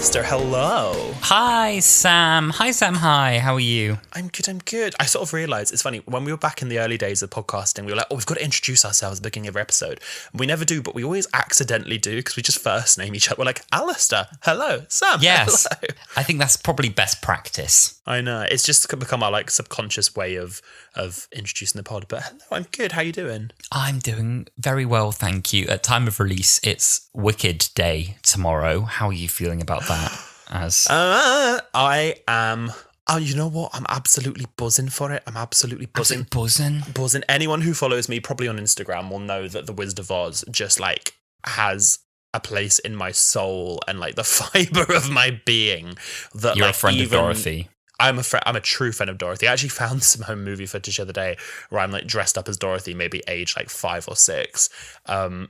Alasdair, hello. Hi, Sam. Hi. How are you? I'm good. I sort of realised, it's funny, when we were back in the early days of podcasting, we were like, we've got to introduce ourselves at the beginning of every episode. We never do, but we always accidentally do because we just first name each other. We're like, Alasdair, hello. Sam, Yes. hello. I think that's probably best practice. I know. It's just become our subconscious way of introducing the pod. But hello, I'm good. How you doing? I'm doing very well, thank you. At time of release, it's Wicked Day tomorrow. How are you feeling about that? I am... Oh, you know what? I'm absolutely buzzing for it. I'm absolutely buzzing. Buzzing. Anyone who follows me, probably on Instagram, will know that the Wizard of Oz just has a place in my soul and the fibre of my being. That you're a friend of Dorothy. I'm a true friend of Dorothy. I actually found some home movie footage the other day where I'm dressed up as Dorothy, maybe age 5 or 6.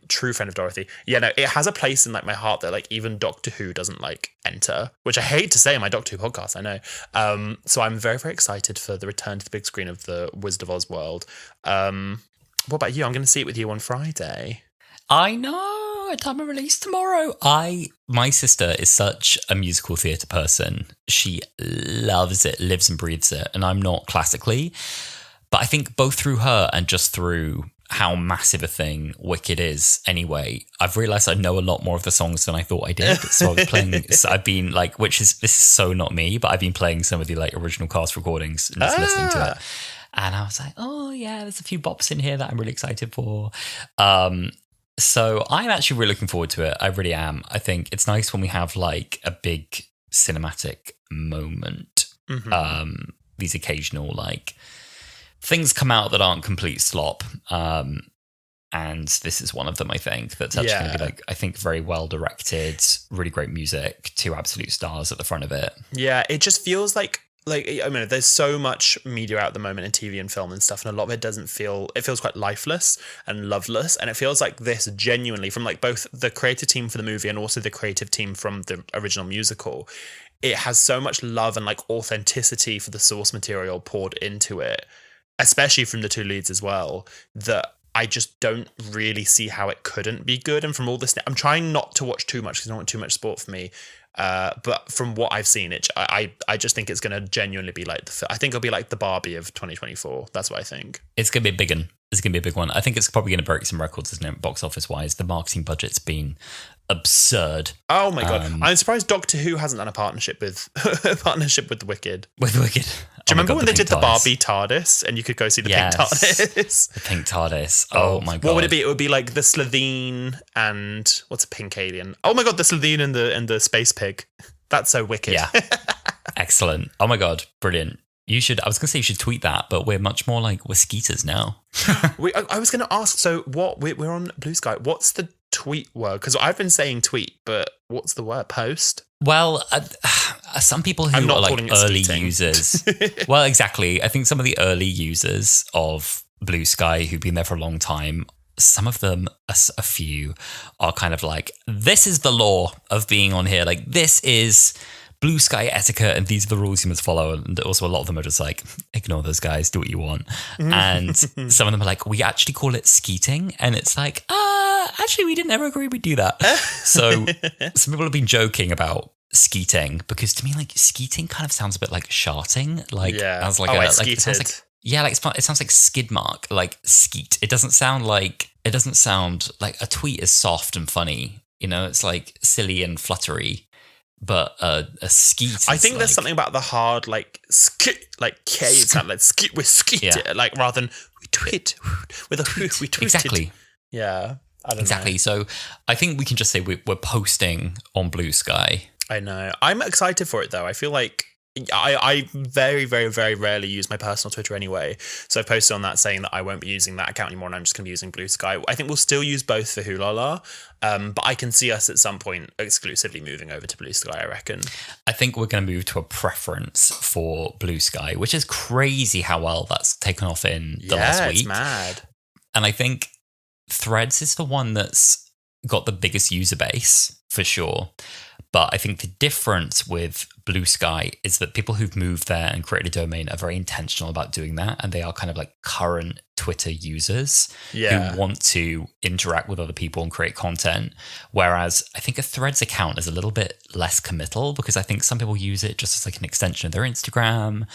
True friend of Dorothy. Yeah, no, it has a place in my heart that even Doctor Who doesn't enter, which I hate to say in my Doctor Who podcast, I know. So I'm very, very excited for the return to the big screen of the Wizard of Oz world. What about you? I'm going to see it with you on Friday. I know. Time of release tomorrow. My sister is such a musical theatre person. She loves it, lives and breathes it, and I'm not classically. But I think both through her and just through how massive a thing Wicked is anyway, I've realised I know a lot more of the songs than I thought I did. So I was playing, I've been this is so not me, but I've been playing some of the original cast recordings and just listening to it. And I was like, oh yeah, there's a few bops in here that I'm really excited for. So I'm actually really looking forward to it. I really am. I think it's nice when we have a big cinematic moment. Mm-hmm. These occasional things come out that aren't complete slop. And this is one of them, I think, that's actually going to be I think very well directed, really great music, 2 absolute stars at the front of it. Yeah, it just feels I mean, there's so much media out at the moment in TV and film and stuff, and a lot of it it feels quite lifeless and loveless, and it feels like this genuinely from both the creative team for the movie and also the creative team from the original musical. It has so much love and authenticity for the source material poured into it, especially from the 2 leads as well, that I just don't really see how it couldn't be good. And from all this, I'm trying not to watch too much because I don't want too much sport for me. But from what I've seen, I just think it's going to genuinely be I think it'll be the Barbie of 2024. That's what I think. It's going to be a big one. It's going to be a big one. I think it's probably going to break some records, isn't it, box office wise? The marketing budget's been absurd. Oh my God. I'm surprised Doctor Who hasn't done a partnership with the Wicked. With Wicked. Do you remember when they did the Barbie TARDIS and you could go see the pink TARDIS? The pink TARDIS. Oh my God. What would it be? It would be the Slitheen and what's a pink alien? Oh my God, the Slitheen and the space pig. That's so wicked. Yeah. Excellent. Oh my God. Brilliant. I was going to say you should tweet that, but we're much more we're skeeters now. I was going to ask, so we're on Blue Sky. What's the tweet word? Because I've been saying tweet, but what's the word? Post? Well, some people who are early users. Well, exactly. I think some of the early users of Blue Sky who've been there for a long time, some of them, a few, are kind of this is the law of being on here. This is Blue Sky etiquette and these are the rules you must follow. And also a lot of them are just ignore those guys, do what you want. And some of them are we actually call it skeeting. And it's actually, we didn't ever agree we'd do that. So some people have been joking about skeeting because to me, skeeting kind of sounds a bit like sharting. As I skeeted. It sounds like skid mark, skeet. It doesn't sound like a tweet is soft and funny. It's silly and fluttery. But a skeet. I think there's something about the hard skit K. It's not skit. We skeet it rather than we tweet with a we tweeted. Exactly. Yeah. I don't know. So I think we can just say we're posting on Blue Sky. I know. I'm excited for it though. I feel I very, very, very rarely use my personal Twitter anyway. So I posted on that saying that I won't be using that account anymore and I'm just going to be using Blue Sky. I think we'll still use both for Wholala, but I can see us at some point exclusively moving over to Blue Sky, I reckon. I think we're going to move to a preference for Blue Sky, which is crazy how well that's taken off in the last week. It's mad. And I think Threads is the one that's got the biggest user base, for sure. But I think the difference with Blue Sky is that people who've moved there and created a domain are very intentional about doing that. And they are kind of like current Twitter users who want to interact with other people and create content. Whereas I think a Threads account is a little bit less committal, because I think some people use it just as like an extension of their Instagram.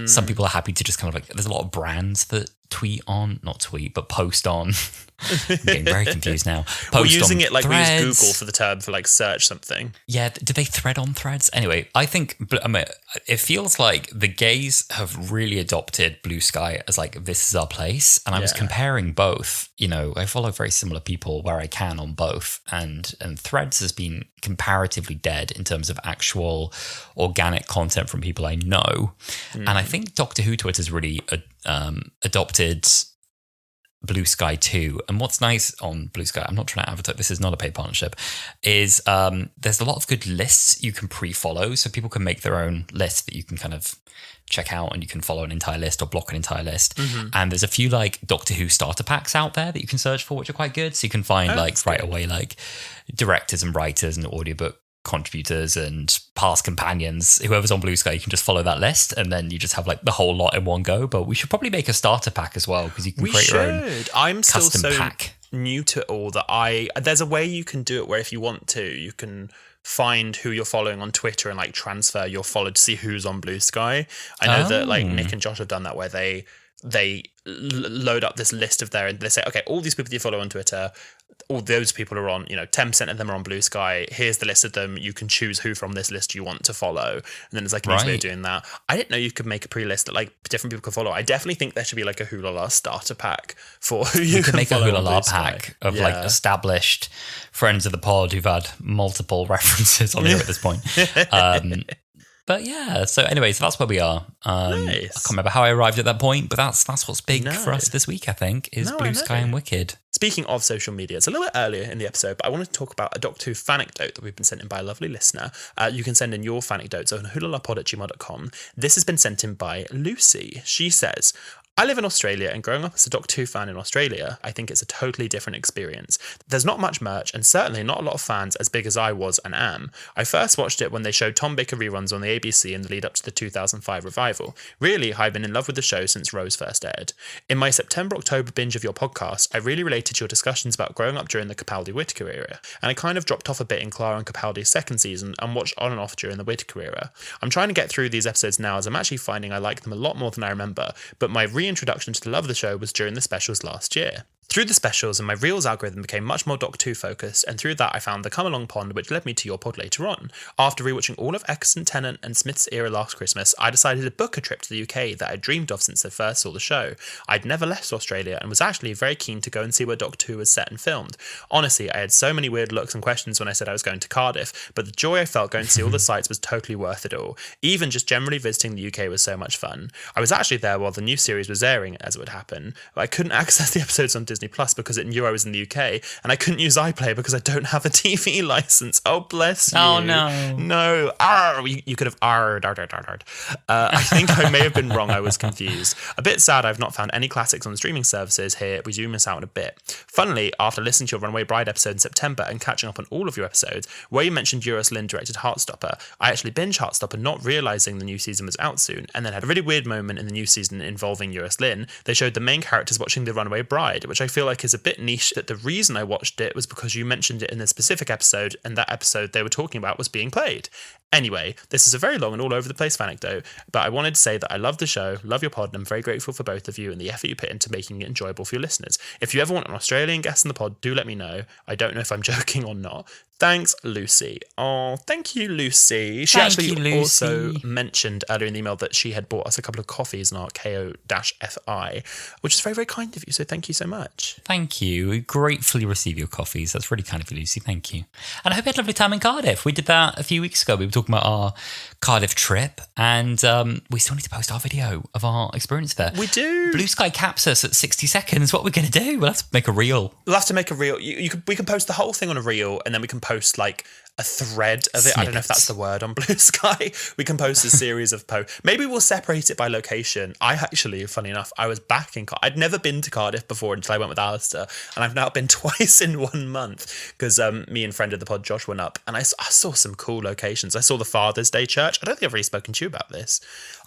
Some people are happy to just kind of like, there's a lot of brands that post on. I'm getting very confused now. We're using it like Threads. We use Google for the term for like search something. Yeah, did they thread on Threads? Anyway, I think it feels like the gays have really adopted Blue Sky as like, this is our place. And I was comparing both. You know, I follow very similar people where I can on both, and Threads has been comparatively dead in terms of actual organic content from people I know. And I think Doctor Who Twitter's really adopted Blue Sky too. And what's nice on Blue Sky, I'm not trying to advertise, this is not a paid partnership, is there's a lot of good lists you can pre-follow, so people can make their own list that you can kind of check out, and you can follow an entire list or block an entire list. And there's a few like Doctor Who starter packs out there that you can search for, which are quite good. So you can find right away like directors and writers and audiobook contributors and past companions. Whoever's on Blue Sky, you can just follow that list, and then you just have like the whole lot in one go. But we should probably make a starter pack as well, because you can create your own I'm still custom so pack. New to it all that there's a way you can do it where if you want to, you can find who you're following on Twitter and like transfer your follow to see who's on Blue Sky. I know that like Nick and Josh have done that, where they load up this list of they say, okay, all these people you follow on Twitter, all those people are on, 10% of them are on Blue Sky. Here's the list of them. You can choose who from this list you want to follow. And then there's like an easy way of doing that. I didn't know you could make a pre-list that like different people could follow. I definitely think there should be like a Wholala starter pack for who you can make follow. A Wholala pack of like established friends of the pod who've had multiple references on here at this point. But yeah, so anyway, so that's where we are. Nice. I can't remember how I arrived at that point, but that's what's big for us this week, I think, is Blue Sky and Wicked. Speaking of social media, it's a little bit earlier in the episode, but I wanted to talk about a Doctor Who fanecdote that we've been sent in by a lovely listener. You can send in your fanecdotes on hulalapod@gmail.com. This has been sent in by Lucy. She says, I live in Australia, and growing up as a Doctor Who fan in Australia, I think it's a totally different experience. There's not much merch, and certainly not a lot of fans as big as I was and am. I first watched it when they showed Tom Baker reruns on the ABC in the lead up to the 2005 revival. Really, I've been in love with the show since Rose first aired. In my September-October binge of your podcast, I really related to your discussions about growing up during the Capaldi-Whittaker era, and I kind of dropped off a bit in Clara and Capaldi's second season and watched on and off during the Whittaker era. I'm trying to get through these episodes now, as I'm actually finding I like them a lot more than I remember, but my reintroduction to the love of the show was during the specials last year. Through the specials and my Reels algorithm became much more Doctor Who focused, and through that I found the Come Along Pond, which led me to your pod later on. After rewatching all of Eccleston, Tennant and Smith's era last Christmas, I decided to book a trip to the UK that I'd dreamed of since I first saw the show. I'd never left Australia and was actually very keen to go and see where Doctor Who was set and filmed. Honestly, I had so many weird looks and questions when I said I was going to Cardiff, but the joy I felt going to see all the sites was totally worth it all. Even just generally visiting the UK was so much fun. I was actually there while the new series was airing, as it would happen, but I couldn't access the episodes on Disney Plus because it knew I was in the UK, and I couldn't use iPlayer because I don't have a TV license. Oh, bless you. Oh, no. No. Arr, you could have arred. I think I may have been wrong. I was confused. A bit sad I've not found any classics on streaming services here. We do miss out on a bit. Funnily, after listening to your Runaway Bride episode in September and catching up on all of your episodes, where you mentioned Eurus Lynn directed Heartstopper, I actually binged Heartstopper not realising the new season was out soon, and then had a really weird moment in the new season involving Eurus Lynn. They showed the main characters watching The Runaway Bride, which I feel like is a bit niche, that the reason I watched it was because you mentioned it in a specific episode, and that episode they were talking about was being played. Anyway, this is a very long and all over the place anecdote, but I wanted to say that I love the show, love your pod, and I'm very grateful for both of you and the effort you put into making it enjoyable for your listeners. If you ever want an Australian guest in the pod, do let me know. I don't know if I'm joking or not. Thanks, Lucy. Oh, thank you, Lucy. She also mentioned earlier in the email that she had bought us a couple of coffees in our KO-FI, which is very, very kind of you, so thank you so much. Thank you. We gratefully receive your coffees. That's really kind of you, Lucy. Thank you. And I hope you had a lovely time in Cardiff. We did that a few weeks ago. We were talking about our Cardiff trip, and we still need to post our video of our experience there. We do. Blue Sky caps us at 60 seconds. What are we going to do? We'll have to make a reel. We'll have to make a reel. We can post the whole thing on a reel, and then we can post like a thread of it. I don't know if that's the word on Blue Sky. We can post a series of posts. Maybe we'll separate it by location. I actually, funny enough, I was back in I'd never been to Cardiff before until I went with Alasdair, and I've now been twice in 1 month because me and friend of the pod Josh went up, and I saw some cool locations. I saw the Father's Day Church. I don't think I've really spoken to you about this.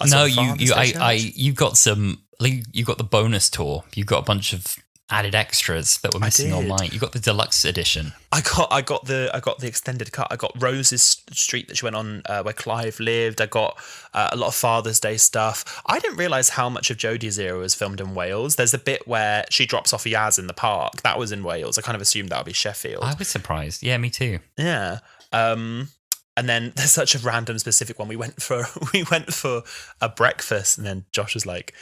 No, you got the bonus tour. You got a bunch of added extras that were missing online. You got the deluxe edition. I got the extended cut. I got Rose's street that she went on where Clive lived. I got a lot of Father's Day stuff. I didn't realise how much of Jodie's era was filmed in Wales. There's a bit where she drops off Yaz in the park. That was in Wales. I kind of assumed that would be Sheffield. I was surprised. Yeah, me too. Yeah. And then there's such a random specific one. We went for a breakfast, and then Josh was like,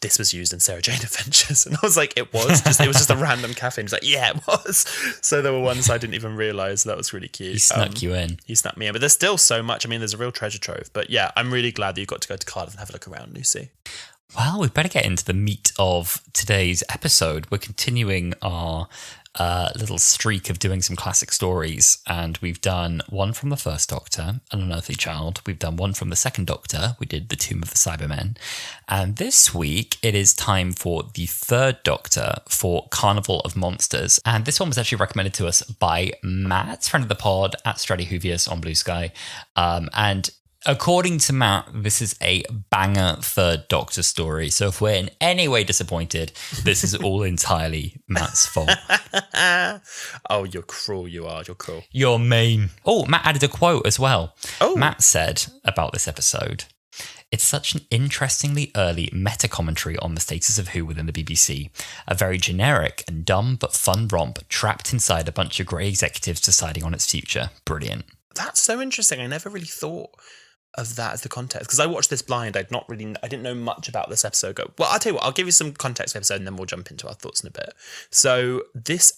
"This was used in Sarah Jane Adventures," and I was like, "It was just a random cafe." And he's like, "Yeah, it was." So there were ones I didn't even realise. That was really cute. He snuck you in. He snuck me in, but there's still so much. I mean, there's a real treasure trove. But yeah, I'm really glad that you got to go to Cardiff and have a look around, Lucy. Well, we better get into the meat of today's episode. We're continuing our little streak of doing some classic stories, and we've done one from the first Doctor, An Unearthly Child. We've done one from the second Doctor. We did The Tomb of the Cybermen. And this week, it is time for the third Doctor for Carnival of Monsters. And this one was actually recommended to us by Matt, friend of the pod, at Stradihuvius on Blue Sky. And according to Matt, this is a banger third Doctor story. So if we're in any way disappointed, this is all entirely Matt's fault. Oh, you're cruel, you are. You're cruel. You're mean. Oh, Matt added a quote as well. Oh. Matt said about this episode, "It's such an interestingly early meta-commentary on the status of Who within the BBC. A very generic and dumb but fun romp trapped inside a bunch of grey executives deciding on its future. Brilliant." That's so interesting. I never really thought of that as the context, because I watched this blind. I didn't know much about this episode. Well, I'll tell you what, I'll give you some context of the episode and then we'll jump into our thoughts in a bit. So this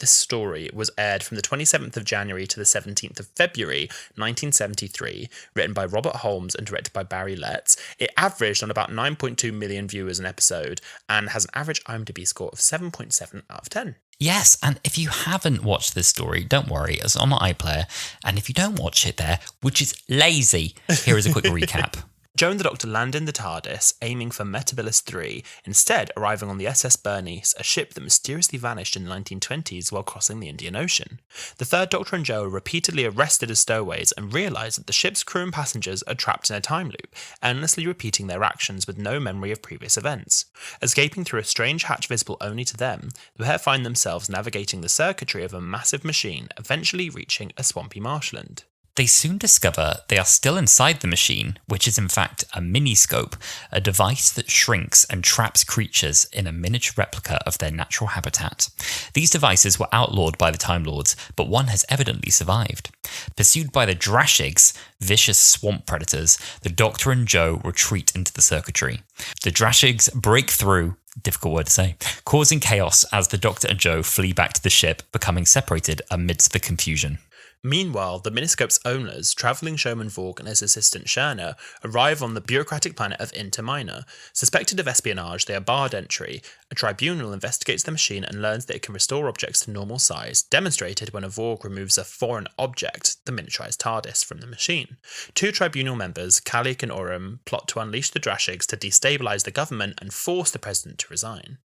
story was aired from the 27th of January to the 17th of February 1973, written by Robert Holmes and directed by Barry Letts. It averaged on about 9.2 million viewers an episode and has an average IMDb score of 7.7 out of 10. Yes, and if you haven't watched this story, don't worry, it's on my iPlayer. And if you don't watch it there, which is lazy, here is a quick recap. Joe and the Doctor land in the TARDIS, aiming for Metabilis 3, instead arriving on the SS Bernice, a ship that mysteriously vanished in the 1920s while crossing the Indian Ocean. The third Doctor and Joe are repeatedly arrested as stowaways and realise that the ship's crew and passengers are trapped in a time loop, endlessly repeating their actions with no memory of previous events. Escaping through a strange hatch visible only to them, the pair find themselves navigating the circuitry of a massive machine, eventually reaching a swampy marshland. They soon discover they are still inside the machine, which is in fact a miniscope, a device that shrinks and traps creatures in a miniature replica of their natural habitat. These devices were outlawed by the Time Lords, but one has evidently survived. Pursued by the Drashigs, vicious swamp predators, the Doctor and Joe retreat into the circuitry. The Drashigs break through, difficult word to say, causing chaos as the Doctor and Joe flee back to the ship, becoming separated amidst the confusion. Meanwhile, the Miniscope's owners, travelling showman Vorg and his assistant Sherna, arrive on the bureaucratic planet of Inter Minor. Suspected of espionage, they are barred entry. A tribunal investigates the machine and learns that it can restore objects to normal size, demonstrated when a Vorg removes a foreign object, the miniaturised TARDIS, from the machine. Two tribunal members, Kalik and Urim, plot to unleash the Drashigs to destabilise the government and force the president to resign.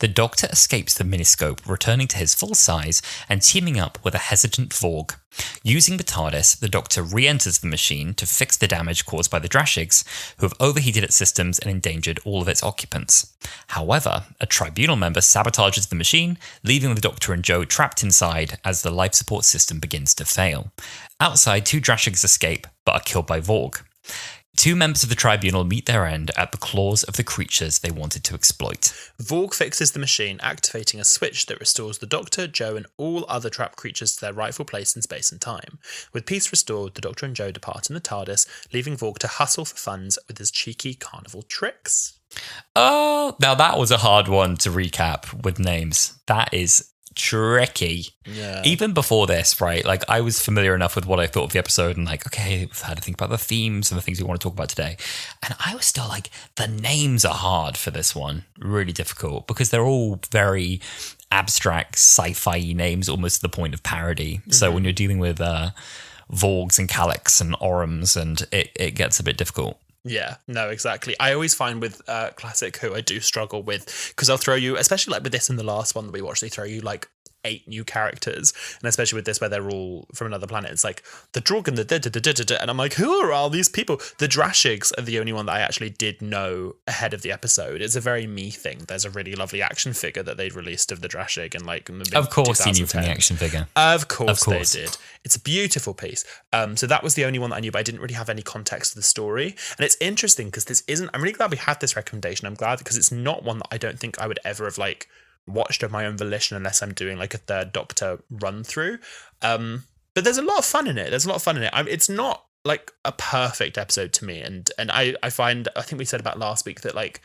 The Doctor escapes the miniscope, returning to his full size and teaming up with a hesitant Vorg. Using the TARDIS, the Doctor re-enters the machine to fix the damage caused by the Drashigs, who have overheated its systems and endangered all of its occupants. However, a tribunal member sabotages the machine, leaving the Doctor and Joe trapped inside as the life support system begins to fail. Outside, two Drashigs escape, but are killed by Vorg. Two members of the tribunal meet their end at the claws of the creatures they wanted to exploit. Vorg fixes the machine, activating a switch that restores the Doctor, Joe, and all other trapped creatures to their rightful place in space and time. With peace restored, the Doctor and Joe depart in the TARDIS, leaving Vorg to hustle for funds with his cheeky carnival tricks. Oh, now that was a hard one to recap with names. That is tricky. Yeah. Even before this, right? Like, I was familiar enough with what I thought of the episode and like, okay, we've had to think about the themes and the things we want to talk about today. And I was still like, the names are hard for this one. Really difficult because they're all very abstract sci-fi names, almost to the point of parody. Mm-hmm. So when you're dealing with Vorgs and Calyx and Orums, and it gets a bit difficult. Yeah, no, exactly. I always find with Classic Who I do struggle with, because they'll throw you, especially like with this and the last one that we watched, they throw you like 8 new characters, and especially with this where they're all from another planet, it's like the Drog and the da-da-da-da-da, and I'm like, who are all these people? The Drashigs are the only one that I actually did know ahead of the episode. It's a very me thing. There's a really lovely action figure that they'd released of the Drashig, and like of course you knew from the action figure. Of course they did. It's a beautiful piece. So that was the only one that I knew, but I didn't really have any context to the story. And it's interesting because I'm really glad we had this recommendation. I'm glad because it's not one that I don't think I would ever have like watched of my own volition unless I'm doing like a Third Doctor run through. But there's a lot of fun in it. It's not like a perfect episode to me, and I think we said about last week that like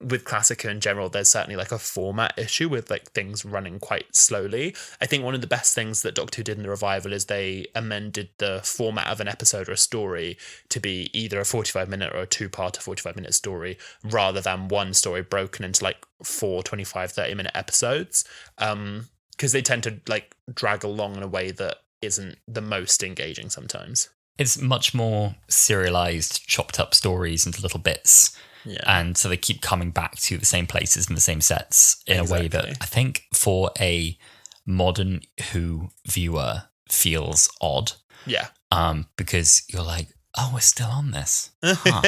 with Classica in general, there's certainly like a format issue with like things running quite slowly. I think one of the best things that Doctor Who did in the revival is they amended the format of an episode or a story to be either a 45-minute or a 2-part 45-minute story, rather than one story broken into like 4 25 30-minute episodes, because they tend to like drag along in a way that isn't the most engaging sometimes. It's much more serialized, chopped up stories into little bits. Yeah. And so they keep coming back to the same places and the same sets in a way that I think for a modern Who viewer feels odd. Yeah. Because you're like, oh, we're still on this. Huh.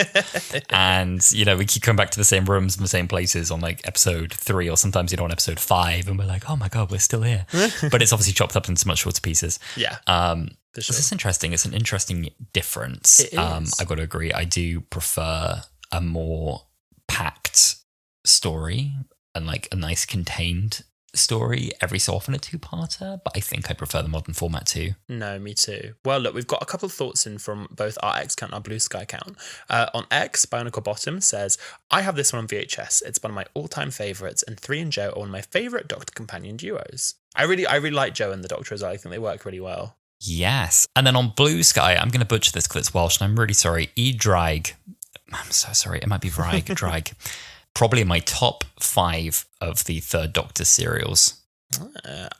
And, you know, we keep coming back to the same rooms and the same places on like episode 3 or sometimes, you know, on episode 5. And we're like, oh my God, we're still here. But it's obviously chopped up into much shorter pieces. Yeah. This is interesting. It's an interesting difference. It is. I've got to agree. I do prefer a more packed story and like a nice contained story every so often, a 2-parter, but I think I prefer the modern format too. No, me too. Well, look, we've got a couple of thoughts in from both our X account and our Blue Sky account. On X, Bionicle Bottom says, I have this one on VHS. It's one of my all-time favourites, and 3 and Joe are one of my favourite Doctor companion duos. I really like Joe and the Doctor as well. I think they work really well. Yes. And then on Blue Sky, I'm going to butcher this because it's Welsh and I'm really sorry. E-Drag. I'm so sorry. It might be Drag. Probably my top 5 of the Third Doctor serials.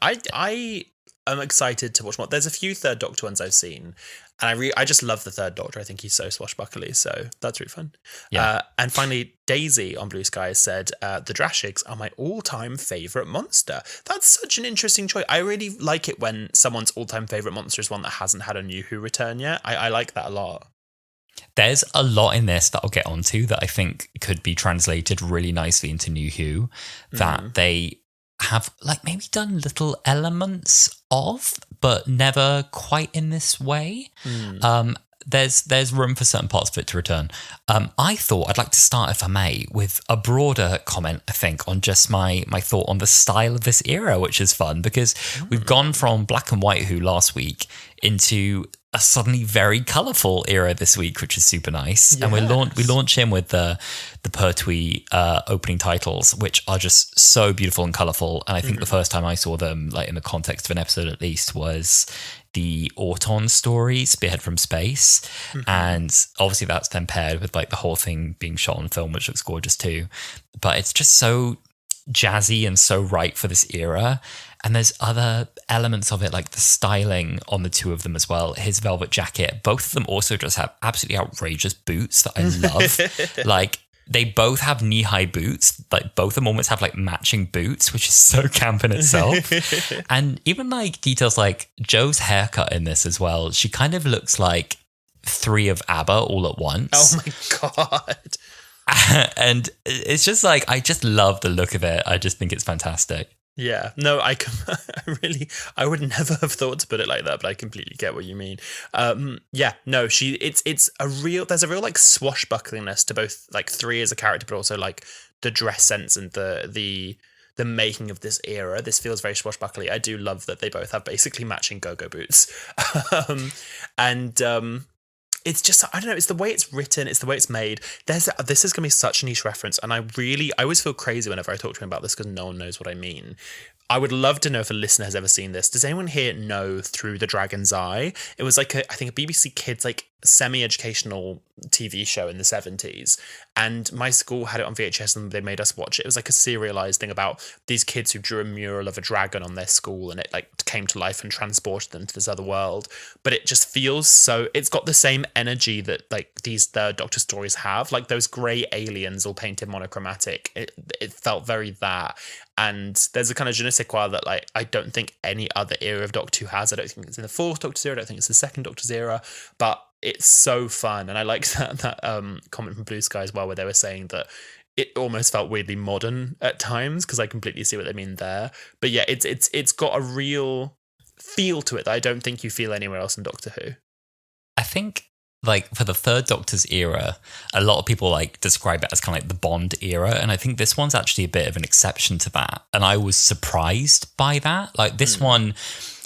I am excited to watch more. There's a few Third Doctor ones I've seen, and I just love the Third Doctor. I think he's so swashbuckly, so that's really fun. Yeah. And finally, Daisy on Blue Sky said, the Drashigs are my all-time favourite monster. That's such an interesting choice. I really like it when someone's all-time favourite monster is one that hasn't had a New Who return yet. I like that a lot. There's a lot in this that I'll get onto that I think could be translated really nicely into New Who, that they have like maybe done little elements of, but never quite in this way. There's room for certain parts of it to return. I thought I'd like to start, if I may, with a broader comment, I think, on just my thought on the style of this era, which is fun because we've gone from black and white Who last week into a suddenly very colourful era this week, which is super nice. Yes. And we launch in with the Pertwee opening titles, which are just so beautiful and colourful. And I think the first time I saw them, like in the context of an episode at least, was the Auton story, Spearhead from Space. And obviously that's then paired with like the whole thing being shot on film, which looks gorgeous too. But it's just so jazzy and so right for this era. And there's other elements of it, like the styling on the two of them as well. His velvet jacket, both of them also just have absolutely outrageous boots that I love. Like, they both have knee-high boots. Like, both of them almost have like matching boots, which is so camp in itself. And even like details like Joe's haircut in this as well. She kind of looks like 3 of ABBA all at once. Oh my God. And it's just like, I just love the look of it. I just think it's fantastic. Yeah, no, I would never have thought to put it like that, but I completely get what you mean. Yeah, no, there's a real like swashbuckliness to both like 3 as a character, but also like the dress sense and the making of this era. This feels very swashbuckly. I do love that they both have basically matching go-go boots. It's just, I don't know, it's the way it's written, it's the way it's made. This is going to be such a niche reference, and I always feel crazy whenever I talk to him about this because no one knows what I mean. I would love to know if a listener has ever seen this. Does anyone here know Through the Dragon's Eye? It was like I think a BBC Kids like semi-educational TV show in the 70s, and my school had it on VHS and they made us watch it. It was like a serialized thing about these kids who drew a mural of a dragon on their school, and it like came to life and transported them to this other world. But it just feels so, it's got the same energy that like these Third Doctor stories have, like those grey aliens all painted monochromatic. It felt very that. And there's a kind of je ne sais quoi that like I don't think any other era of Doctor Who has. I don't think it's in the fourth Doctor's era. I don't think it's the second Doctor's era. But it's so fun. And I like that comment from Blue Sky as well, where they were saying that it almost felt weirdly modern at times, because I completely see what they mean there. But yeah, it's got a real feel to it that I don't think you feel anywhere else in Doctor Who. I think like for the Third Doctor's era, a lot of people like describe it as kind of like the Bond era, and I think this one's actually a bit of an exception to that. And I was surprised by that. Like this one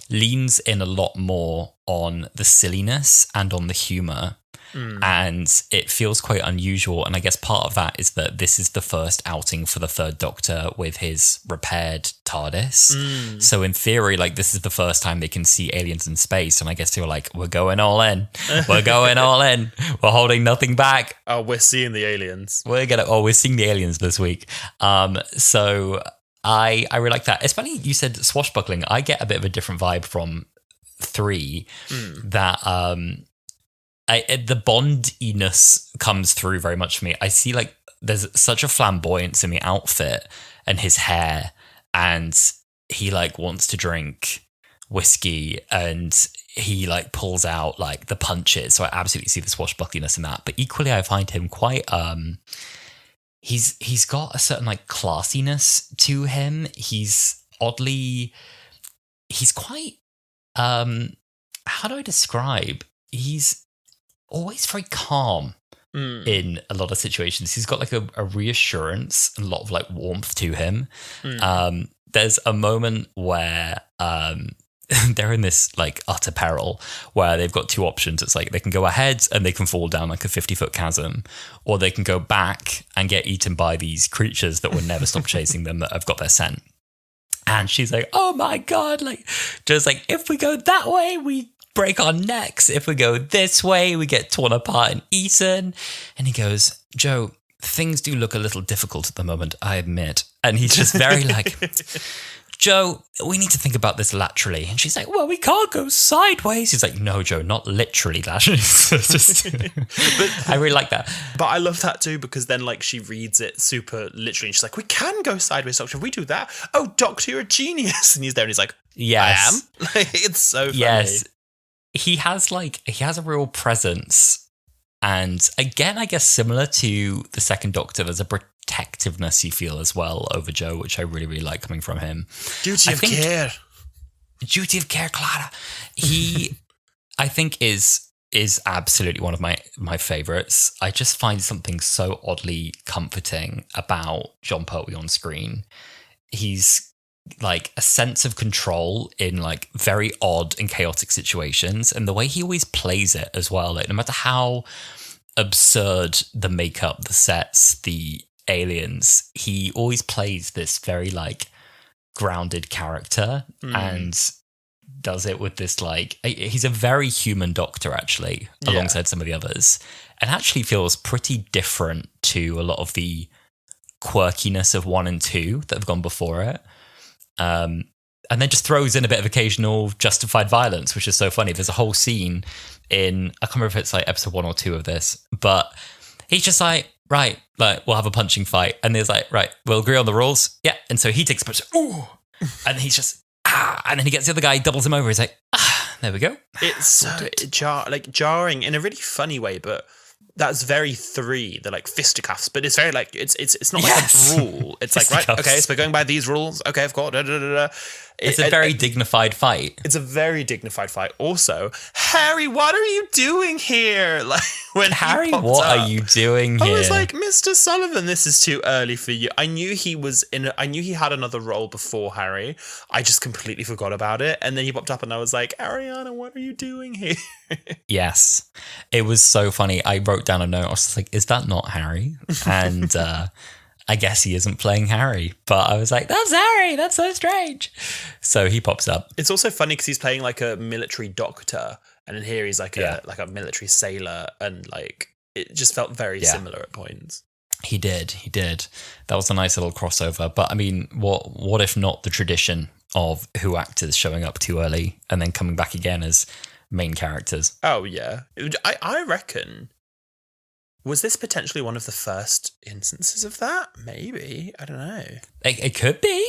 leans in a lot more on the silliness and on the humor. And it feels quite unusual. And I guess part of that is that this is the first outing for the Third Doctor with his repaired TARDIS. So in theory, like this is the first time they can see aliens in space. And I guess they were like, we're going all in. We're going all in. We're holding nothing back. Oh, we're seeing the aliens. We're seeing the aliens this week. So I really like that. It's funny you said swashbuckling. I get a bit of a different vibe from 3 that the Bondiness comes through very much for me. I see like there's such a flamboyance in the outfit and his hair, and he like wants to drink whiskey and he like pulls out like the punches. So I absolutely see the swashbuckliness in that. But equally, I find him quite he's got a certain like classiness to him. He's quite how do I describe? He's always very calm in a lot of situations. He's got like a reassurance and a lot of like warmth to him. There's a moment where they're in this like utter peril where they've got two options. It's like they can go ahead and they can fall down like a 50-foot chasm, or they can go back and get eaten by these creatures that will never stop chasing them, that have got their scent. And she's like, oh my God, like just like if we go that way, we break our necks. If we go this way, we get torn apart and eaten. And he goes, Joe, things do look a little difficult at the moment, I admit. And he's just very like, Joe, we need to think about this laterally. And she's like, well, we can't go sideways. He's like, no, Joe, not literally laterally. But I really like that. But I love that too, because then like she reads it super literally. And she's like, we can go sideways, Doctor. If we do that, oh, Doctor, you're a genius. And he's there and he's like, yes. I am. Like, it's so funny. Yes. He has a real presence. And again, I guess similar to the Second Doctor, there's a protectiveness you feel as well over Joe, which I really, really like coming from him. Duty of care, Clara. He, I think, is absolutely one of my favorites. I just find something so oddly comforting about Jon Pertwee on screen. He's like a sense of control in like very odd and chaotic situations, and the way he always plays it as well, like no matter how absurd the makeup, the sets, the aliens, he always plays this very like grounded character and does it with this like, he's a very human Doctor actually, alongside some of the others, and actually feels pretty different to a lot of the quirkiness of 1 and 2 that have gone before it. And then just throws in a bit of occasional justified violence, which is so funny. There's a whole scene in, I can't remember if it's like episode 1 or 2 of this, but he's just like, right, like we'll have a punching fight. And there's like, right, we'll agree on the rules. Yeah. And so he takes a punch, ooh, and he's just, and then he gets the other guy, doubles him over. He's like, there we go. It's so jarring in a really funny way, but that's very 3, the like fisticuffs, but it's very like it's not like a brawl. It's like, right, okay, so we're going by these rules. Okay, of course. It's a very dignified fight. It's a very dignified fight. Also, Harry, what are you doing here? Like when Harry, what are you doing here? I was like, Mr. Sullivan, this is too early for you. I knew he had another role before Harry. I just completely forgot about it, and then he popped up, and I was like, Ariana, what are you doing here? Yes, it was so funny. I wrote down a note. I was like, is that not Harry? And I guess he isn't playing Harry, but I was like, that's Harry. That's so strange. So he pops up. It's also funny because he's playing like a military doctor, and then here he's like a military sailor, and like it just felt very similar at points. He did. That was a nice little crossover. But I mean, what if not the tradition of Who actors showing up too early and then coming back again as main characters? Oh yeah, I reckon. Was this potentially one of the first instances of that? Maybe, I don't know. It could be.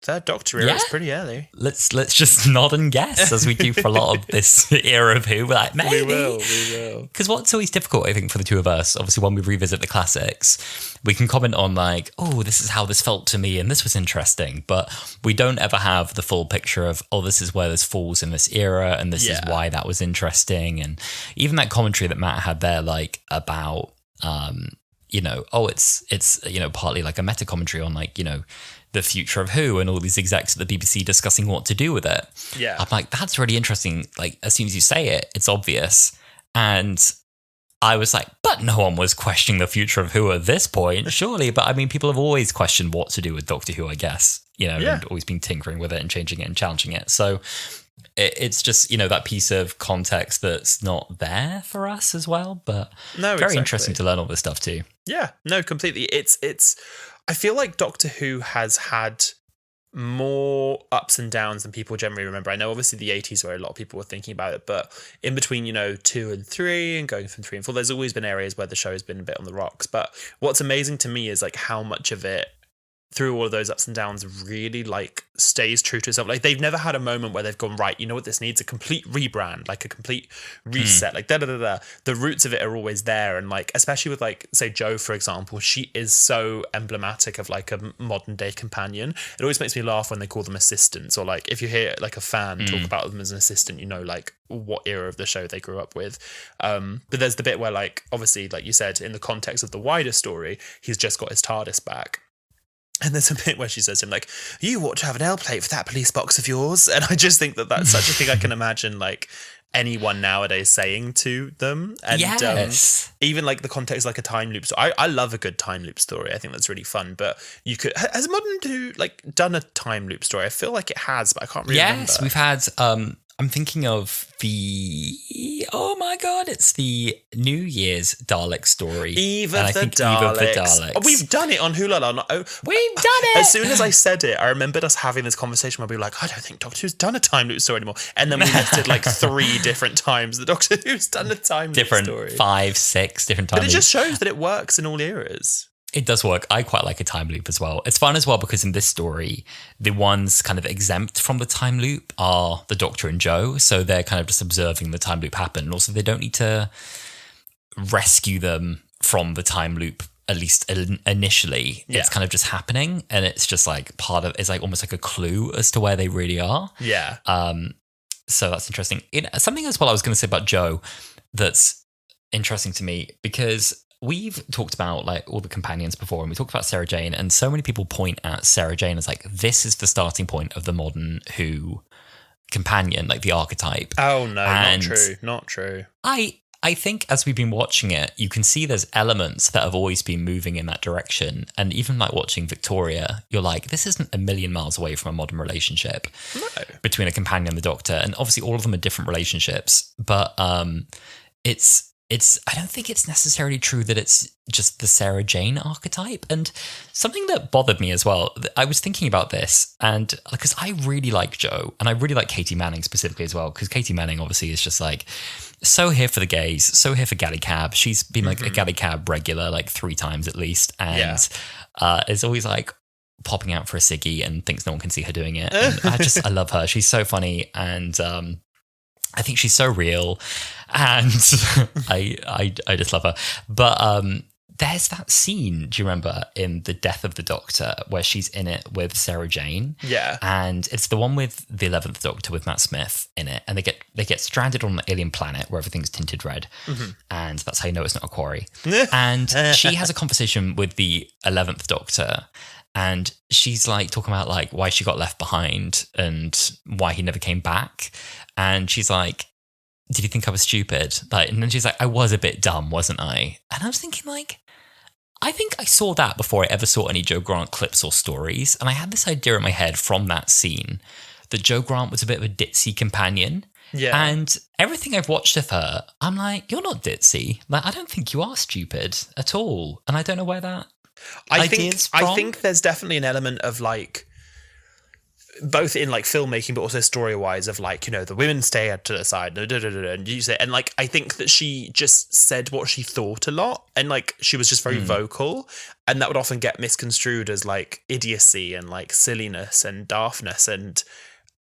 Third Doctor era is pretty early. Let's just nod and guess, as we do for a lot of this era of Who. We're like, maybe. We will. Because what's always difficult, I think, for the two of us, obviously when we revisit the classics, we can comment on like, oh, this is how this felt to me and this was interesting. But we don't ever have the full picture of, oh, this is where this falls in this era and this is why that was interesting. And even that commentary that Matt had there, like about, it's partly like a meta commentary on like, the future of Who and all these execs at the BBC discussing what to do with it. Yeah. I'm like, that's really interesting. Like, as soon as you say it, it's obvious. And I was like, but no one was questioning the future of Who at this point, surely. But I mean, people have always questioned what to do with Doctor Who, I guess, and always been tinkering with it and changing it and challenging it. So it's just, that piece of context that's not there for us as well. But very interesting to learn all this stuff too. Yeah, no, completely. It's. I feel like Doctor Who has had more ups and downs than people generally remember. I know obviously the 80s where a lot of people were thinking about it, but in between, 2 and 3 and going from 3 and 4, there's always been areas where the show has been a bit on the rocks. But what's amazing to me is like how much of it, through all of those ups and downs, really like stays true to itself. Like they've never had a moment where they've gone, right, you know what, this needs a complete rebrand, like a complete reset, like da-da-da-da. The roots of it are always there. And like, especially with like, say Jo, for example, she is so emblematic of like a modern day companion. It always makes me laugh when they call them assistants, or like if you hear like a fan talk about them as an assistant, like what era of the show they grew up with. But there's the bit where like, obviously, like you said, in the context of the wider story, he's just got his TARDIS back. And there's a bit where she says to him, like, you ought to have an L plate for that police box of yours. And I just think that that's such a thing I can imagine, like, anyone nowadays saying to them. And even, like, the context, like a time loop. So I love a good time loop story. I think that's really fun. But you could... Has Modern Who, like, done a time loop story? I feel like it has, but I can't really remember. Yes, we've had... I'm thinking of oh my God, it's the New Year's Dalek story. Eve of the Daleks. Oh, we've done it on Wholala. We've done it! As soon as I said it, I remembered us having this conversation where we were like, I don't think Doctor Who's done a time loop story anymore. And then we listed like 3 different times that Doctor Who's done a time loop story. Different 5, 6 different time loops. But it just shows that it works in all eras. It does work. I quite like a time loop as well. It's fun as well because in this story, the ones kind of exempt from the time loop are the Doctor and Jo. So they're kind of just observing the time loop happen. And also they don't need to rescue them from the time loop, at least initially. It's kind of just happening. And it's just like it's like almost like a clue as to where they really are. Yeah. So that's interesting. Something as well I was going to say about Jo that's interesting to me, because we've talked about like all the companions before, and we talked about Sarah Jane, and so many people point at Sarah Jane as like, this is the starting point of the modern Who companion, like the archetype. Oh no, not true. I think as we've been watching it, you can see there's elements that have always been moving in that direction. And even like watching Victoria, you're like, this isn't a million miles away from a modern relationship between a companion and the Doctor. And obviously all of them are different relationships, but I don't think it's necessarily true that it's just the Sarah Jane archetype. And something that bothered me as well, I was thinking about this, and because I really like Jo, and I really like Katie Manning specifically as well, because Katie Manning obviously is just like so here for the gays, so here for Galley Cab. She's been like a Galley Cab regular like 3 times at least, and is always like popping out for a ciggy and thinks no one can see her doing it. And I love her. She's so funny, and I think she's so real, and I just love her. But there's that scene, do you remember, in The Death of the Doctor, where she's in it with Sarah Jane? Yeah. And it's the one with the 11th Doctor with Matt Smith in it, and they get stranded on an alien planet where everything's tinted red, and that's how you know it's not a quarry. And she has a conversation with the 11th Doctor, and she's like talking about like why she got left behind and why he never came back. And she's like, did you think I was stupid? Like, and then she's like, I was a bit dumb, wasn't I? And I was thinking like, I think I saw that before I ever saw any Jo Grant clips or stories. And I had this idea in my head from that scene that Jo Grant was a bit of a ditzy companion. Yeah. And everything I've watched of her, I'm like, you're not ditzy. Like, I don't think you are stupid at all. And I don't know where that I idea's from. I think there's definitely an element of like, both in like filmmaking, but also story wise, of like, you know, the women stay to the side, and you say, and like, I think that she just said what she thought a lot, and like, she was just very vocal, and that would often get misconstrued as like idiocy and like silliness and daftness, and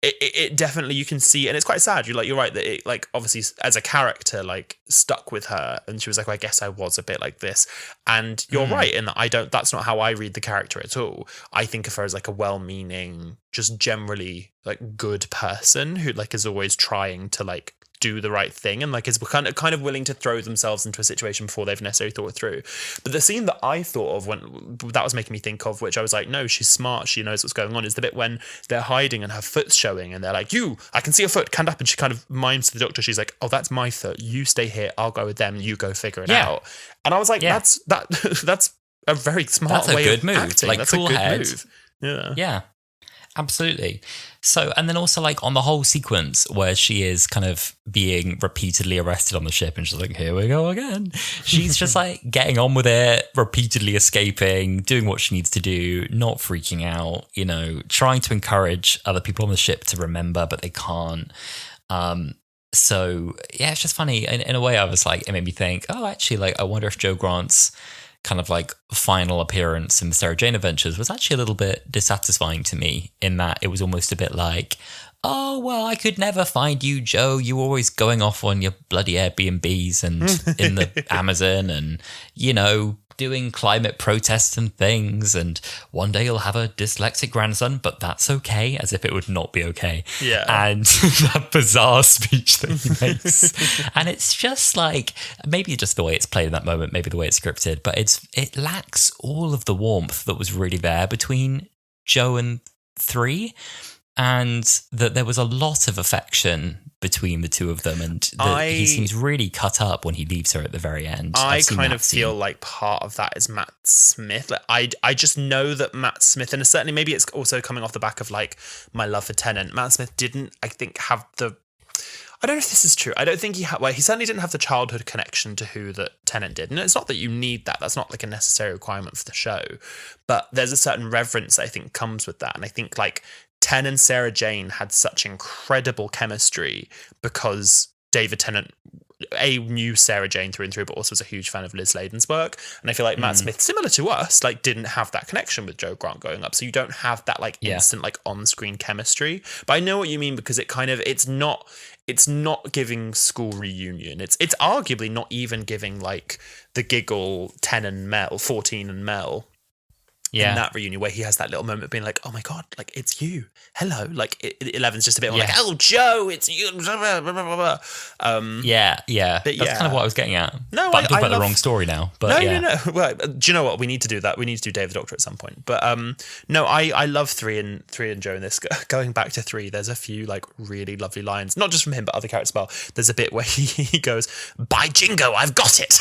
it definitely, you can see, and it's quite sad. You're right that it, like, obviously as a character, like, stuck with her, and she was like, well, I guess I was a bit like this, and you're right in that that's not how I read the character at all. I think of her as like a well-meaning, just generally like good person who like is always trying to like do the right thing, and like is kind of willing to throw themselves into a situation before they've necessarily thought it through. But the scene that I thought of, when that was making me think of, which I was like, no, she's smart, she knows what's going on, is the bit when they're hiding and her foot's showing, and they're like, I can see your foot, stand up, and she kind of mimes to the doctor, she's like, oh, that's my foot, you stay here, I'll go with them, you go figure it out. And I was like, that's a very smart way of acting. Like, that's cool a good head. move. Yeah, absolutely. So, and then also like on the whole sequence where she is kind of being repeatedly arrested on the ship, and she's like, here we go again. She's just like getting on with it, repeatedly escaping, doing what she needs to do, not freaking out, you know, trying to encourage other people on the ship to remember, but they can't. So yeah, it's just funny. In a way, I was like, it made me think, oh, actually, like, I wonder if Joe Grant's kind of like final appearance in the Sarah Jane Adventures was actually a little bit dissatisfying to me, in that it was almost a bit like, oh, well, I could never find you, Joe. You were always going off on your bloody Airbnbs and in the Amazon and, you know, doing climate protests and things. And one day you'll have a dyslexic grandson, but that's okay, as if it would not be okay. Yeah. And that bizarre speech that he makes. And it's just like, maybe just the way it's played in that moment, maybe the way it's scripted, but it lacks all of the warmth that was really there between Joe and 3. And that there was a lot of affection between the two of them, and he seems really cut up when he leaves her at the very end. I kind of feel like part of that is Matt Smith. Like, I just know that Matt Smith, and certainly maybe it's also coming off the back of like my love for Tennant. Matt Smith didn't, I think, have the, I don't know if this is true. I don't think he certainly didn't have the childhood connection to who that Tennant did. And it's not that you need that. That's not like a necessary requirement for the show. But there's a certain reverence that I think comes with that. And I think like Ten and Sarah Jane had such incredible chemistry because David Tennant knew Sarah Jane through and through, but also was a huge fan of Liz Layden's work. And I feel like Matt Smith, similar to us, like didn't have that connection with Joe Grant growing up. So you don't have that like instant like on-screen chemistry. But I know what you mean, because it's not giving school reunion. It's arguably not even giving like the giggle 10 and Mel, 14 and Mel. In that reunion where he has that little moment being like, oh my God, like, it's you. Hello. Like, 11's just a bit more like, oh, Joe, it's you. Blah, blah, blah, blah. Yeah. That's kind of what I was getting at. No, but I'm talking about the wrong story now. But no. Well, do you know what? We need to do that. We need to do David Doctor at some point. But no, I love 3 and Joe in this. Going back to 3, there's a few like really lovely lines, not just from him, but other characters as well. There's a bit where he goes, by jingo, I've got it.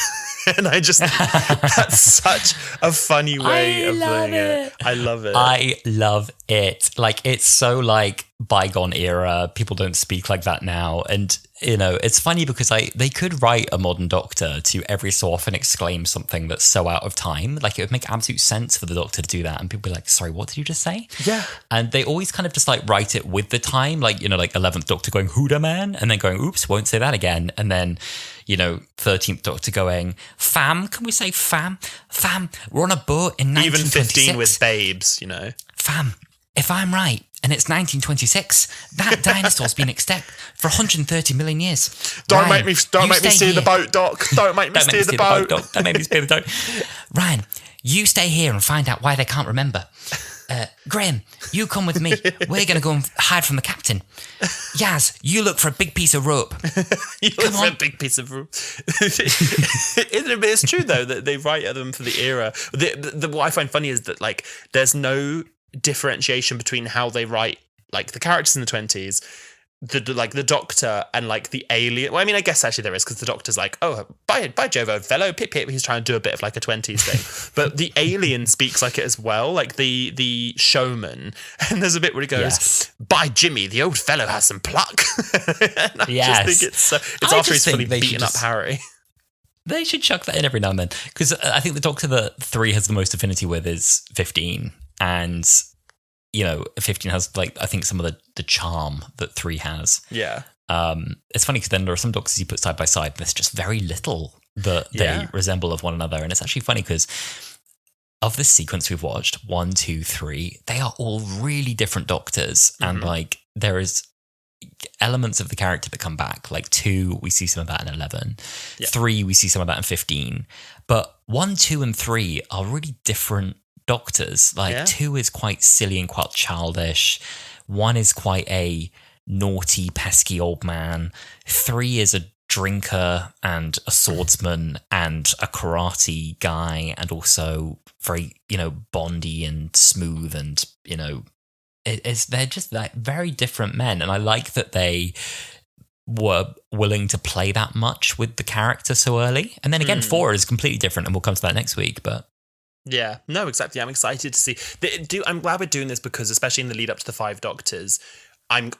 And I just, that's such a funny way of doing it. I love it. I love it. Like, it's so like bygone era. People don't speak like that now. And, you know, it's funny because they could write a modern Doctor to every so often exclaim something that's so out of time. Like, it would make absolute sense for the Doctor to do that. And people be like, sorry, what did you just say? Yeah. And they always kind of just like write it with the time. Like, you know, like 11th Doctor going, Huda man? And then going, oops, won't say that again. And then, you know, 13th Doctor going, fam, can we say fam? Fam, we're on a boat in 1926. Even 15 with babes, you know. Fam, if I'm right, and it's 1926, that dinosaur's been extinct for 130 million years. Don't make me steer the boat, Doc. Don't make me steer the boat. Don't make me steer the boat. Ryan, you stay here and find out why they can't remember. Graham, you come with me. We're going to go and hide from the captain. Yaz, you look for a big piece of rope. You look for a big piece of rope. It's true, though, that they write them for the era. What I find funny is that, like, there's no differentiation between how they write, like, the characters in the 20s the Doctor and like the alien. Well, I mean, I guess actually there is, because the Doctor's like, oh, bye Jovo, fellow, pip pip. He's trying to do a bit of like a 20s thing, but the alien speaks like it as well, like the showman. And there's a bit where he goes, "By Jimmy, the old fellow has some pluck." And I just think it's after he's fully beaten up Harry. They should chuck that in every now and then, because I think the Doctor that 3 has the most affinity with is 15, and 15 has like, I think, some of the charm that 3 has. Yeah. It's funny because then there are some Doctors you put side by side, there's just very little that they resemble of one another, and it's actually funny because of this sequence we've watched, 1, 2, 3, they are all really different Doctors, and like there is elements of the character that come back. Like 2, we see some of that in 11. 3, we see some of that in 15. But 1, 2, and 3 are really different Doctors. Like 2 is quite silly and quite childish. 1 is quite a naughty, pesky old man. 3 is a drinker and a swordsman and a karate guy, and also very, bondy and smooth, and they're just like very different men, and I like that they were willing to play that much with the character so early. And then again, 4 is completely different, and we'll come to that next week. But yeah, no, exactly. I'm excited to see. I'm glad we're doing this, because especially in the lead up to the 5 Doctors, I've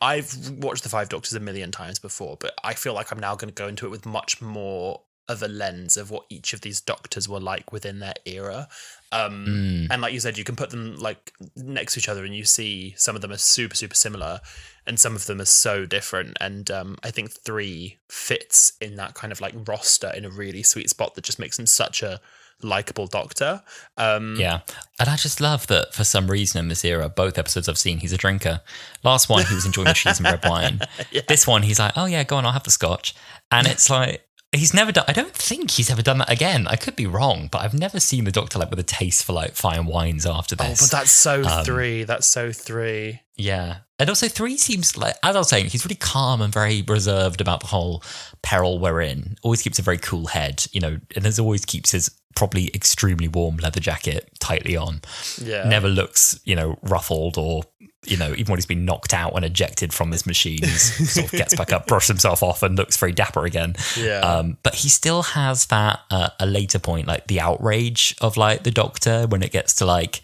watched the 5 Doctors a million times before, but I feel like I'm now going to go into it with much more of a lens of what each of these Doctors were like within their era. And like you said, you can put them like next to each other and you see some of them are super, super similar and some of them are so different. And I think 3 fits in that kind of like roster in a really sweet spot that just makes him such a likable Doctor. Yeah. And I just love that for some reason in this era, both episodes I've seen, he's a drinker. Last one, he was enjoying the cheese and red wine. This one, he's like, oh yeah, go on, I'll have the scotch. And it's like, he's never done, I don't think he's ever done that again. I could be wrong, but I've never seen the Doctor like with a taste for like fine wines after this. Oh, but that's so 3. That's so 3. Yeah. And also 3 seems like, as I was saying, he's really calm and very reserved about the whole peril we're in. Always keeps a very cool head, and there's always keeps his probably extremely warm leather jacket tightly on. Yeah. Never looks, ruffled or, even when he's been knocked out and ejected from his machine, he sort of gets back up, brushes himself off and looks very dapper again. Yeah. But he still has that, a later point, like the outrage of like the Doctor when it gets to like,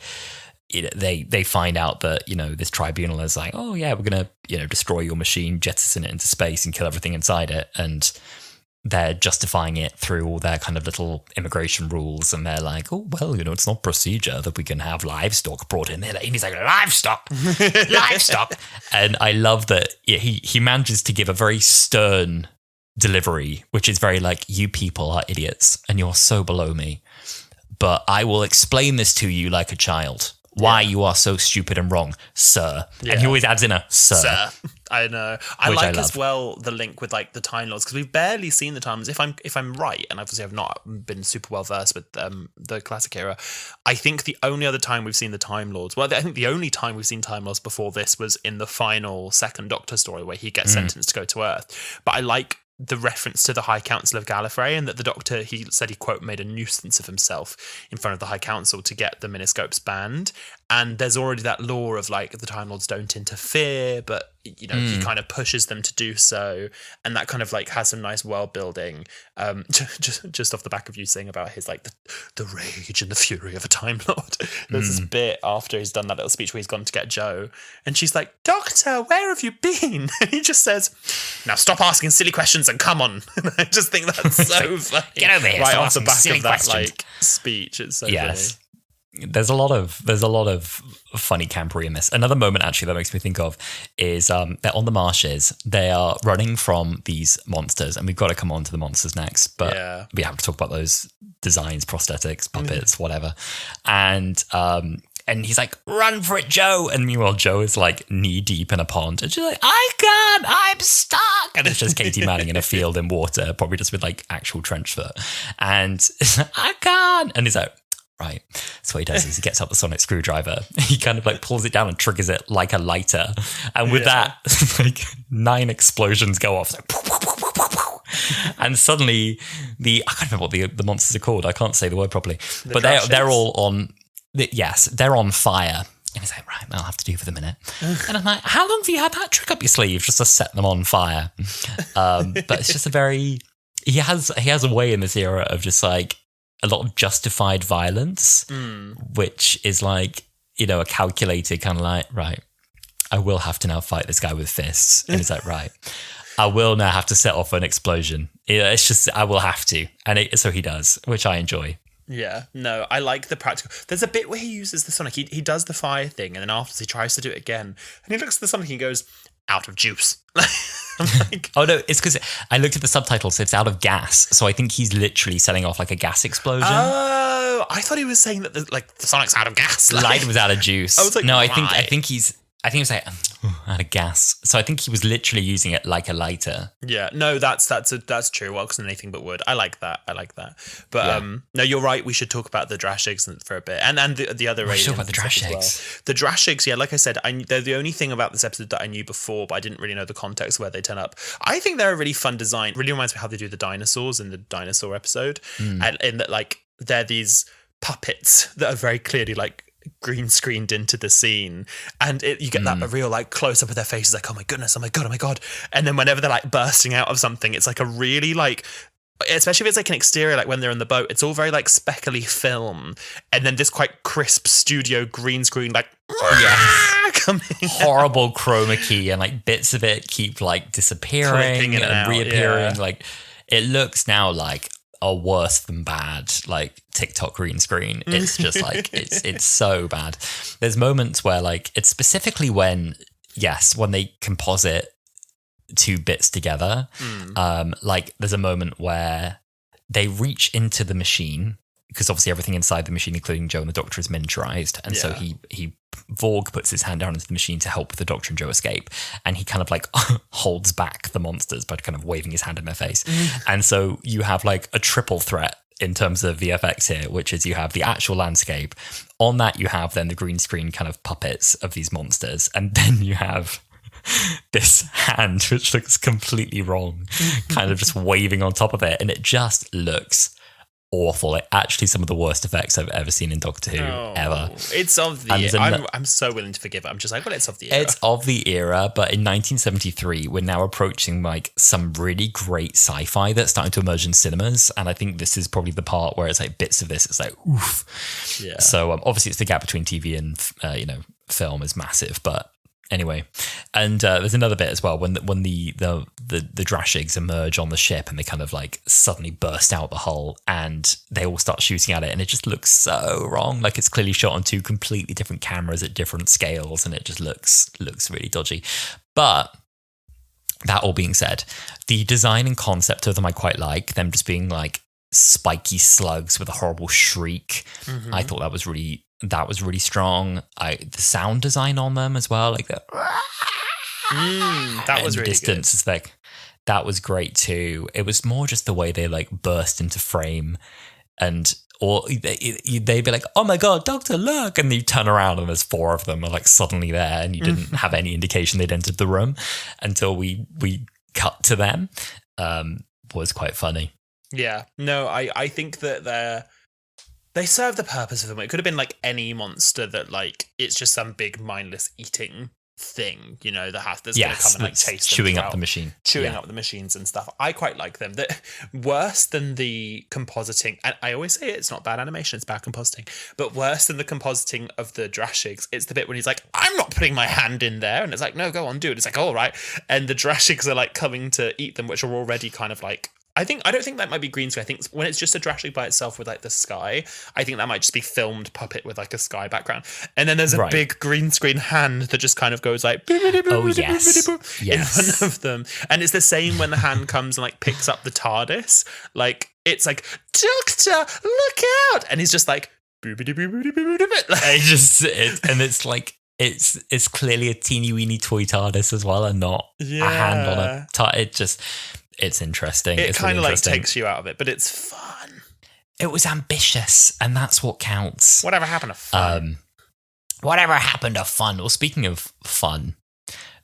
they find out that, this tribunal is like, oh yeah, we're going to, destroy your machine, jettison it into space and kill everything inside it. And they're justifying it through all their kind of little immigration rules. And they're like, oh, well, it's not procedure that we can have livestock brought in there. And he's like, livestock. And I love that he manages to give a very stern delivery, which is very like, you people are idiots and you're so below me. But I will explain this to you like a child. Why you are so stupid and wrong, sir. Yeah. And he always adds in a sir. I know. I like as well the link with like the Time Lords, because we've barely seen the Time Lords. If I'm right, and obviously I've not been super well versed with the classic era, I think the only other time we've seen the Time Lords, well, I think the only time we've seen Time Lords before this was in the final 2nd Doctor story where he gets sentenced to go to Earth. But I like the reference to the High Council of Gallifrey, and that the Doctor, he said he, quote, made a nuisance of himself in front of the High Council to get the Miniscopes banned. And there's already that law of like the Time Lords don't interfere, but he kind of pushes them to do so, and that kind of like has some nice world building. Just off the back of you saying about his like the rage and the fury of a Time Lord. There's this bit after he's done that little speech where he's gone to get Jo, and she's like, "Doctor, where have you been?" And he just says, "Now stop asking silly questions and come on." And I just think that's so funny. Get over here! Right off the back of that like speech, it's so funny. There's a lot of funny campery in this. Another moment actually that makes me think of is they're on the marshes. They are running from these monsters, and we've got to come on to the monsters next. But we have to talk about those designs, prosthetics, puppets, whatever. And he's like, "Run for it, Jo!" And meanwhile, Jo is like knee deep in a pond, and she's like, "I can't, I'm stuck." And it's just Katie Manning in a field in water, probably just with like actual trench foot. And I can't. And he's like, right. So what he does is he gets out the sonic screwdriver. He kind of like pulls it down and triggers it like a lighter. And with that, like 9 explosions go off. Like, and suddenly I can't remember what the monsters are called. I can't say the word properly. But they're all on. Yes, they're on fire. And he's like, right, I'll have to do for the minute. And I'm like, how long have you had that trick up your sleeve just to set them on fire? But it's just he has a way in this era of just like a lot of justified violence, which is like, you know, a calculated kind of like, right, I will have to now fight this guy with fists. And he's like, right, I will now have to set off an explosion. It's just, I will have to. And so he does, which I enjoy. Yeah, no, I like the practical. There's a bit where he uses the Sonic. He does the fire thing, and then afterwards he tries to do it again. And he looks at the Sonic and he goes, out of juice. I'm like, oh no, it's because I looked at the subtitles, it's out of gas. So I think he's literally setting off like a gas explosion. Oh, I thought he was saying that the Sonic's out of gas. Light was out of juice. I was like, no, right. I think he was like, out of gas. So I think he was literally using it like a lighter. Yeah, no, that's true. Well, because anything but wood. I like that. But yeah. No, you're right. We should talk about the Drashigs for a bit, and the other. We should talk about the Drashigs. Well. The Drashigs, yeah. Like I said, they're the only thing about this episode that I knew before, but I didn't really know the context where they turn up. I think they're a really fun design. Really reminds me of how they do the dinosaurs in the dinosaur episode, and in that like they're these puppets that are very clearly like green screened into the scene, and you get that real like close up of their faces, like oh my goodness, oh my god, and then whenever they're like bursting out of something, it's like a really like, especially if it's like an exterior, like when they're in the boat, it's all very like speckly film, and then this quite crisp studio green screen like coming horrible chroma key, and like bits of it keep like disappearing and reappearing. Like it looks now like a worse than bad like TikTok green screen. It's just like it's so bad. There's moments where like it's specifically when they composite two bits together. Like there's a moment where they reach into the machine, because obviously everything inside the machine, including Joe and the Doctor, is miniaturized, and so he Vorg puts his hand down into the machine to help the Doctor and Joe escape, and he kind of like holds back the monsters by kind of waving his hand in their face. And so you have like a triple threat in terms of VFX here, which is you have the actual landscape. On that you have then the green screen kind of puppets of these monsters, and then you have this hand which looks completely wrong, kind of just waving on top of it, and it just looks awful. Like actually some of the worst effects I've ever seen in Doctor Who ever. It's of the era. I'm so willing to forgive it. I'm just like, well, it's of the era. It's of the era, but in 1973 we're now approaching like some really great sci-fi that's starting to emerge in cinemas, and I think this is probably the part where it's like bits of this, it's like oof. Yeah. So obviously it's the gap between TV and film is massive, but anyway, and there's another bit as well when the Drashigs emerge on the ship, and they kind of like suddenly burst out the hull, and they all start shooting at it, and it just looks so wrong. Like it's clearly shot on two completely different cameras at different scales, and it just looks really dodgy. But that all being said, the design and concept of them I quite like. Them just being like spiky slugs with a horrible shriek. I thought that was really strong. The sound design on them as well, like that was really distance good. Is like that was great too. It was more just the way they like burst into frame, or they'd be like, oh my god, Doctor, look, and you turn around and there's four of them are like suddenly there, and you didn't have any indication they'd entered the room until we cut to them. Was quite funny. Yeah, no, I think that they serve the purpose of them. It could have been like any monster that like it's just some big mindless eating thing, you know, that's going to come and like chase them chewing up the machine, up the machines and stuff. I quite like them. That worse than the compositing. And I always say it's not bad animation, it's bad compositing. But worse than the compositing of the Drashigs, it's the bit when he's like, I'm not putting my hand in there, and it's like, no, go on, do it. It's like, all right, and the Drashigs are like coming to eat them, which are already kind of like. I don't think that might be green screen. I think when it's just a Drashig by itself with like the sky, I think that might just be filmed puppet with like a sky background. And then there's a big green screen hand that just kind of goes like in front of them. And it's the same when the hand comes and like picks up the TARDIS. Like it's like, Doctor, look out! And he's just like and it's like it's clearly a teeny weeny toy TARDIS as well, and not a hand on a TARDIS. It's interesting. It kind of like takes you out of it, but it's fun. It was ambitious, and that's what counts. Whatever happened to fun? Well, speaking of fun,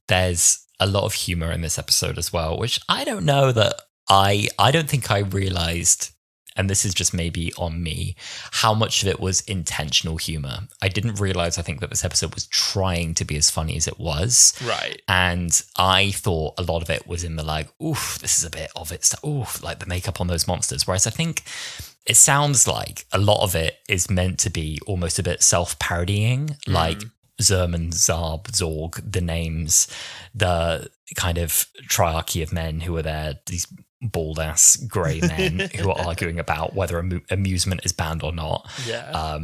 there's a lot of humor in this episode as well, which I don't know that I don't think I realized and this is just maybe on me, how much of it was intentional humor. I didn't realize, I think, that this episode was trying to be as funny as it was. Right. And I thought a lot of it was in the like, oof, this is a bit of it. Oof, like the makeup on those monsters. Whereas I think it sounds like a lot of it is meant to be almost a bit self-parodying, like Zerm and Zarb, Zorg, the names, the kind of triarchy of men who are there, these bald-ass grey men who are arguing about whether amusement is banned or not. Yeah.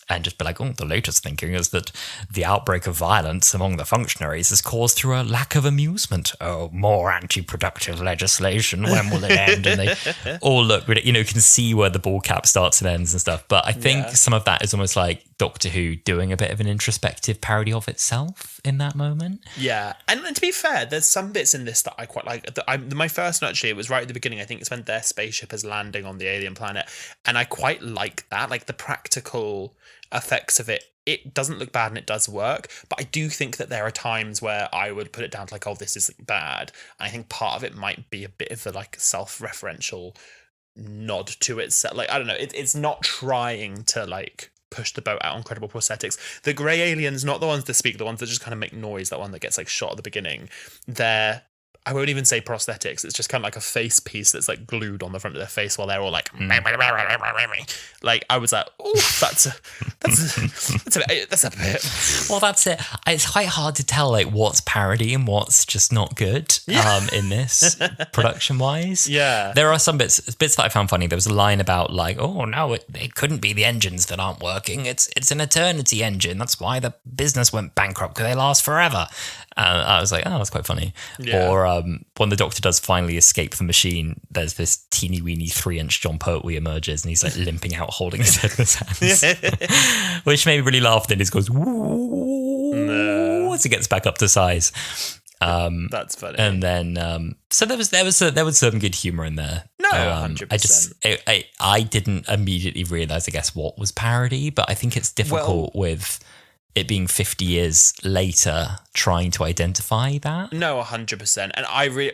And just be like, oh, the latest thinking is that the outbreak of violence among the functionaries is caused through a lack of amusement. Oh, more anti-productive legislation. When will it end? And they all look, you know, can see where the ball cap starts and ends and stuff. But I think some of that is almost like Doctor Who doing a bit of an introspective parody of itself in that moment. Yeah. And to be fair, there's some bits in this that I quite like. My first note, actually, it was right at the beginning. I think it's when their spaceship is landing on the alien planet. And I quite like that, like the practical effects of it. It doesn't look bad and it does work, but I do think that there are times where I would put it down to like, oh, this isn't bad. And I think part of it might be a bit of the like self-referential nod to itself. Like, I don't know, it's not trying to like push the boat out on credible prosthetics. The grey aliens, not the ones that speak, the ones that just kind of make noise, that one that gets like shot at the beginning, they're, I won't even say prosthetics. It's just kind of like a face piece that's like glued on the front of their face while they're all like, like I was like, oh, that's a bit. Well, that's it. It's quite hard to tell like what's parody and what's just not good. In this production wise. Yeah, there are some bits that I found funny. There was a line about like, oh no, it couldn't be the engines that aren't working. It's an eternity engine. That's why the business went bankrupt, because they last forever. I was like, oh, that's quite funny. Yeah. Or when the Doctor does finally escape the machine, there's this teeny weeny 3-inch John Pertwee emerges and he's like limping out holding his head in his hands. Which made me really laugh. Then he goes, woo, as he gets back up to size. That's funny. And then, so there was some good humor in there. No, 100%. I didn't immediately realize, I guess, what was parody, but I think it's difficult with it being 50 years later trying to identify that. No, 100%. And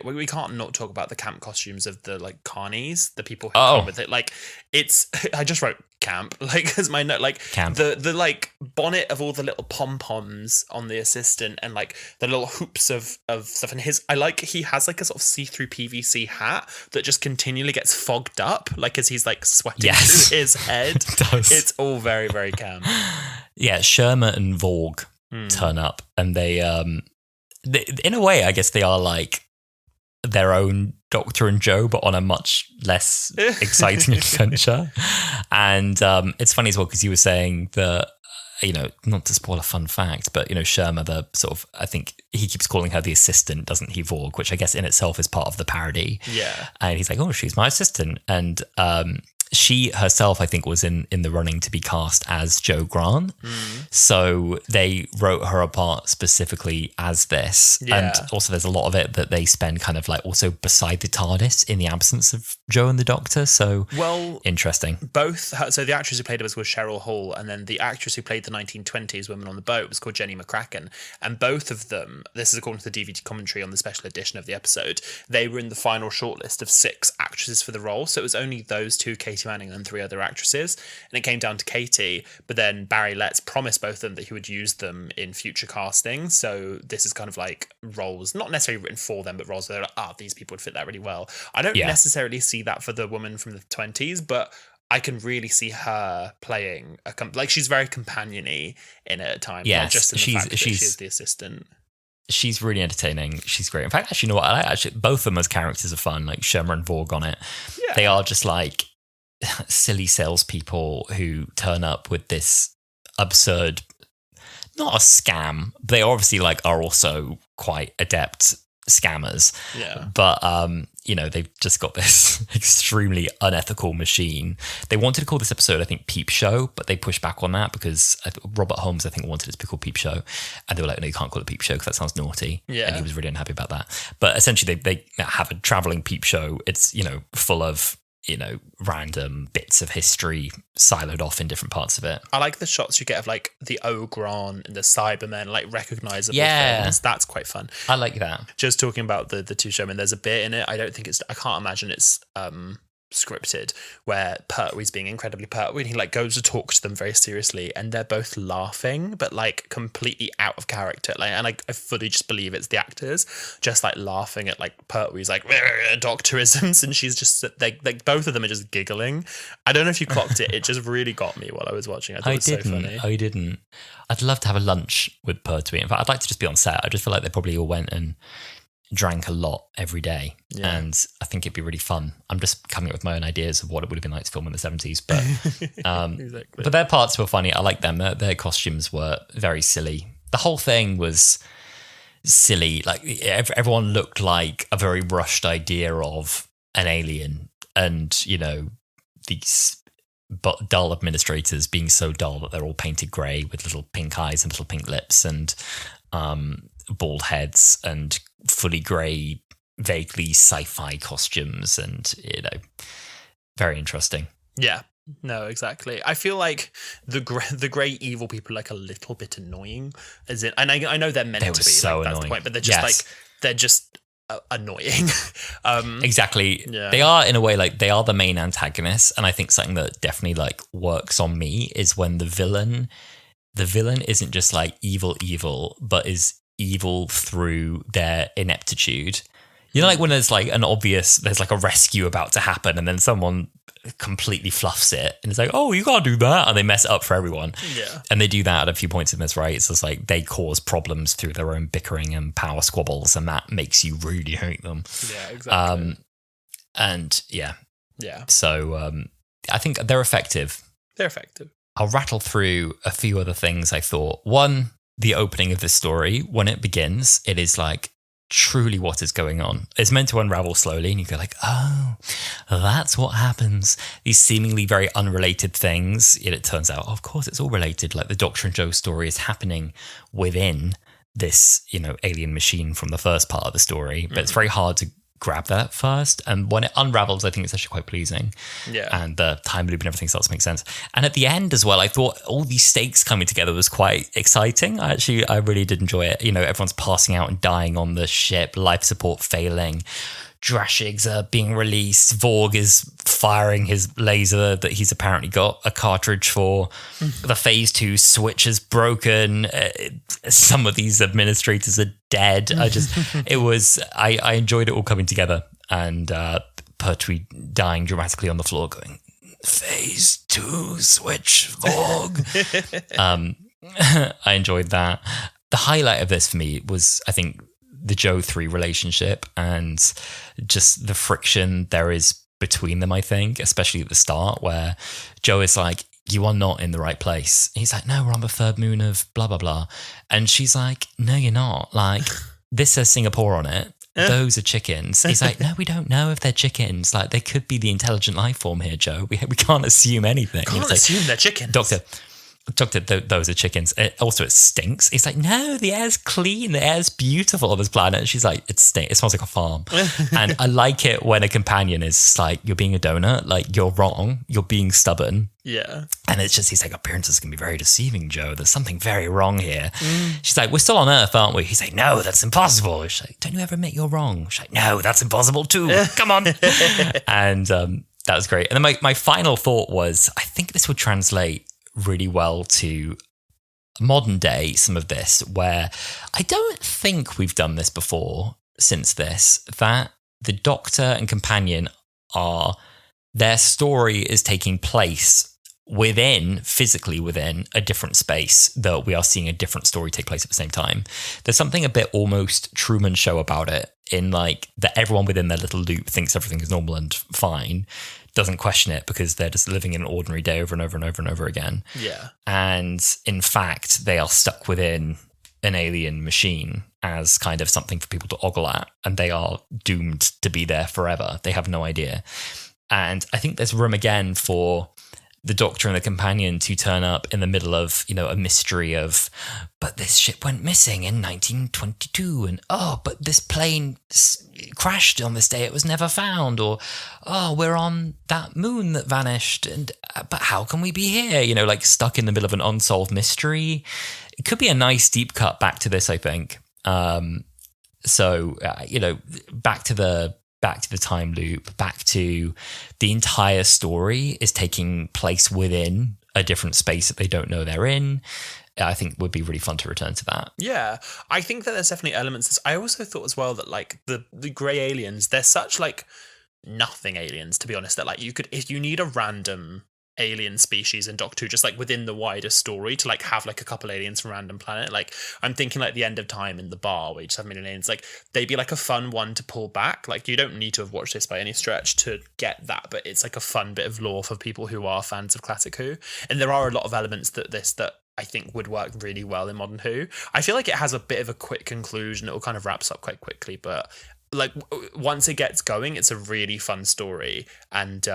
we can't not talk about the camp costumes of the like carnies, the people who come with it. Like, it's, I just wrote camp, like, as my note, like camp. The like bonnet of all the little pom-poms on the assistant and like the little hoops of stuff. And he has like a sort of see-through PVC hat that just continually gets fogged up, like as he's like sweating through his head. It does. It's all very, very camp. Yeah, Sherma and Vorg turn up, and they, in a way, I guess they are like their own Doctor and Joe, but on a much less exciting adventure. And it's funny as well, because you were saying that, you know, not to spoil a fun fact, but, you know, Sherma, the sort of, I think he keeps calling her the assistant, doesn't he, Vorg, which I guess in itself is part of the parody. Yeah. And he's like, oh, she's my assistant. And she herself, I think, was in the running to be cast as Jo Grant. So they wrote her apart specifically as this. Yeah. And also there's a lot of it that they spend kind of like also beside the TARDIS in the absence of Jo and the Doctor. So, well, interesting. So the actress who played her was called Cheryl Hall, and then the actress who played the 1920s woman on the boat was called Jenny McCracken. And both of them, this is according to the DVD commentary on the special edition of the episode, they were in the final shortlist of 6 actresses for the role. So it was only those 2, Katie Manning and 3 other actresses, and it came down to Katie, but then Barry Letts promised both of them that he would use them in future casting. So this is kind of like roles not necessarily written for them, but roles where they're like, these people would fit that really well. I don't necessarily see that for the woman from the 20s, but I can really see her playing like she's very companion-y in it at times. Yes, not just in the fact that she's the assistant. She's really entertaining. She's great. In fact, actually, you know what? I like both of them as characters are fun, like Sherma and Vorg on it. Yeah. They are just like silly salespeople who turn up with this absurd, not a scam. They obviously like are also quite adept scammers. Yeah. But you know, they've just got this extremely unethical machine. They wanted to call this episode, I think, Peep Show, but they pushed back on that because Robert Holmes, I think, wanted it to be called Peep Show. And they were like, no, you can't call it Peep Show because that sounds naughty. Yeah. And he was really unhappy about that. But essentially, they have a traveling peep show. It's, you know, full of, you know, random bits of history siloed off in different parts of it. I like the shots you get of like the Ogron and the Cybermen, like recognizable things. That's quite fun. I like that. Just talking about the 2 showmen, there's a bit in it. I can't imagine it's scripted, where Pertwee's being incredibly Pertwee, and he like goes to talk to them very seriously, and they're both laughing, but like completely out of character. Like, and I fully just believe it's the actors just like laughing at like Pertwee's like doctorisms, and she's just like both of them are just giggling. I don't know if you clocked it. It just really got me while I was watching. I thought it was so funny. I didn't. I'd love to have a lunch with Pertwee. In fact, I'd like to just be on set. I just feel like they probably all went and drank a lot every day, and I think it'd be really fun. I'm just coming up with my own ideas of what it would have been like to film in the 70s, but Exactly. but their parts were funny. I like them. Their costumes were very silly. The whole thing was silly. Like everyone looked like a very rushed idea of an alien, and you know, these dull administrators being so dull that they're all painted grey with little pink eyes and little pink lips and bald heads and fully grey, vaguely sci-fi costumes, and you know, very interesting. Yeah, no, exactly. I feel like the grey evil people are like a little bit annoying, as in, and I know they're meant to be. So like, annoying. That's the point, but they're just like they're just annoying. Exactly. Yeah. They are, in a way, like they are the main antagonists, and I think something that definitely like works on me is when the villain isn't just like evil, but is evil through their ineptitude. You know, like when there's like there's like a rescue about to happen, and then someone completely fluffs it, and it's like, oh, you can't do that, and they mess it up for everyone. Yeah. And they do that at a few points in this, right? It's just like they cause problems through their own bickering and power squabbles, and that makes you really hate them. Yeah, exactly. And yeah. So I think they're effective. I'll rattle through a few other things I thought. One, the opening of this story, when it begins, it is like truly what is going on. It's meant to unravel slowly, and you go like, oh, that's what happens. These seemingly very unrelated things, yet it turns out, of course, it's all related. Like the Doctor and Joe story is happening within this, you know, alien machine from the first part of the story, but it's very hard to grab that at first, and when it unravels, I think it's actually quite pleasing. And the time loop and everything starts to make sense. And at the end as well, I thought all these stakes coming together was quite exciting. I really did enjoy it. You know, everyone's passing out and dying on the ship, life support failing, Drashigs are being released, Vorg is firing his laser that he's apparently got a cartridge for, the phase 2 switch is broken, some of these administrators are dead. I enjoyed it all coming together, and Pertwee dying dramatically on the floor going, phase 2 switch, Vorg. I enjoyed that. The highlight of this for me was, I think, the Joe 3 relationship and just the friction there is between them, I think, especially at the start, where Joe is like, you are not in the right place. He's like, no, we're on the third moon of blah, blah, blah. And she's like, no, you're not. Like, this says Singapore on it. Those are chickens. He's like, no, we don't know if they're chickens. Like, they could be the intelligent life form here, Joe. We can't assume anything. Can't assume they're chickens. Doctor, those are chickens. Also, it stinks. He's like, no, the air's clean. The air's beautiful on this planet. And she's like, it stinks. It smells like a farm. And I like it when a companion is like, you're being a donut. Like, you're wrong. You're being stubborn. Yeah. And it's just, he's like, appearances can be very deceiving, Joe. There's something very wrong here. She's like, we're still on Earth, aren't we? He's like, no, that's impossible. She's like, don't you ever admit you're wrong? She's like, no, that's impossible too. Come on. And that was great. And then my final thought was, I think this would translate really well to modern day, some of this, where I don't think we've done this before since this, that the Doctor and companion their story is taking place physically within a different space, that we are seeing a different story take place at the same time. There's something a bit almost Truman Show about it, in like that everyone within their little loop thinks everything is normal and fine, doesn't question it because they're just living in an ordinary day over and over and over and over again. Yeah. And in fact, they are stuck within an alien machine as kind of something for people to ogle at, and they are doomed to be there forever. They have no idea. And I think there's room again for the Doctor and the companion to turn up in the middle of, you know, a mystery of, but this ship went missing in 1922, and but this plane crashed on this day, it was never found, or we're on that moon that vanished, and but how can we be here? You know, like stuck in the middle of an unsolved mystery. It could be a nice deep cut back to this, I think. So you know, back to the back to the time loop, back to the entire story is taking place within a different space that they don't know they're in. I think would be really fun to return to that. Yeah, I think that there's definitely elements. I also thought as well that like the grey aliens, they're such like nothing aliens, to be honest, that like you could, if you need a random alien species in Doctor Who, just like within the wider story, to like have like a couple aliens from random planet. Like I'm thinking like the End of Time in the bar where you just have a million aliens, like they'd be like a fun one to pull back. Like you don't need to have watched this by any stretch to get that, but it's like a fun bit of lore for people who are fans of classic Who. And there are a lot of elements that I think would work really well in modern Who. I feel like it has a bit of a quick conclusion. It all kind of wraps up quite quickly, but like once it gets going, it's a really fun story. And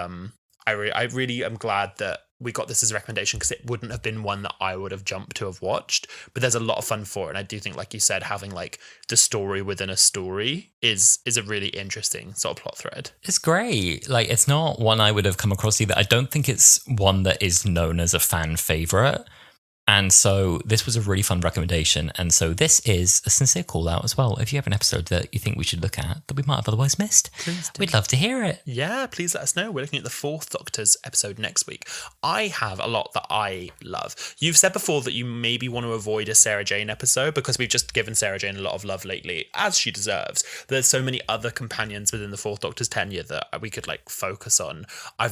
I really am glad that we got this as a recommendation, because it wouldn't have been one that I would have jumped to have watched. But there's a lot of fun for it, and I do think, like you said, having like the story within a story is a really interesting sort of plot thread. It's great. Like it's not one I would have come across either. I don't think it's one that is known as a fan favorite. And so this was a really fun recommendation. And so this is a sincere call out as well. If you have an episode that you think we should look at that we might have otherwise missed, we'd love to hear it. Yeah, please let us know. We're looking at the Fourth Doctor's episode next week. I have a lot that I love. You've said before that you maybe want to avoid a Sarah Jane episode because we've just given Sarah Jane a lot of love lately, as she deserves. There's so many other companions within the Fourth Doctor's tenure that we could like focus on. I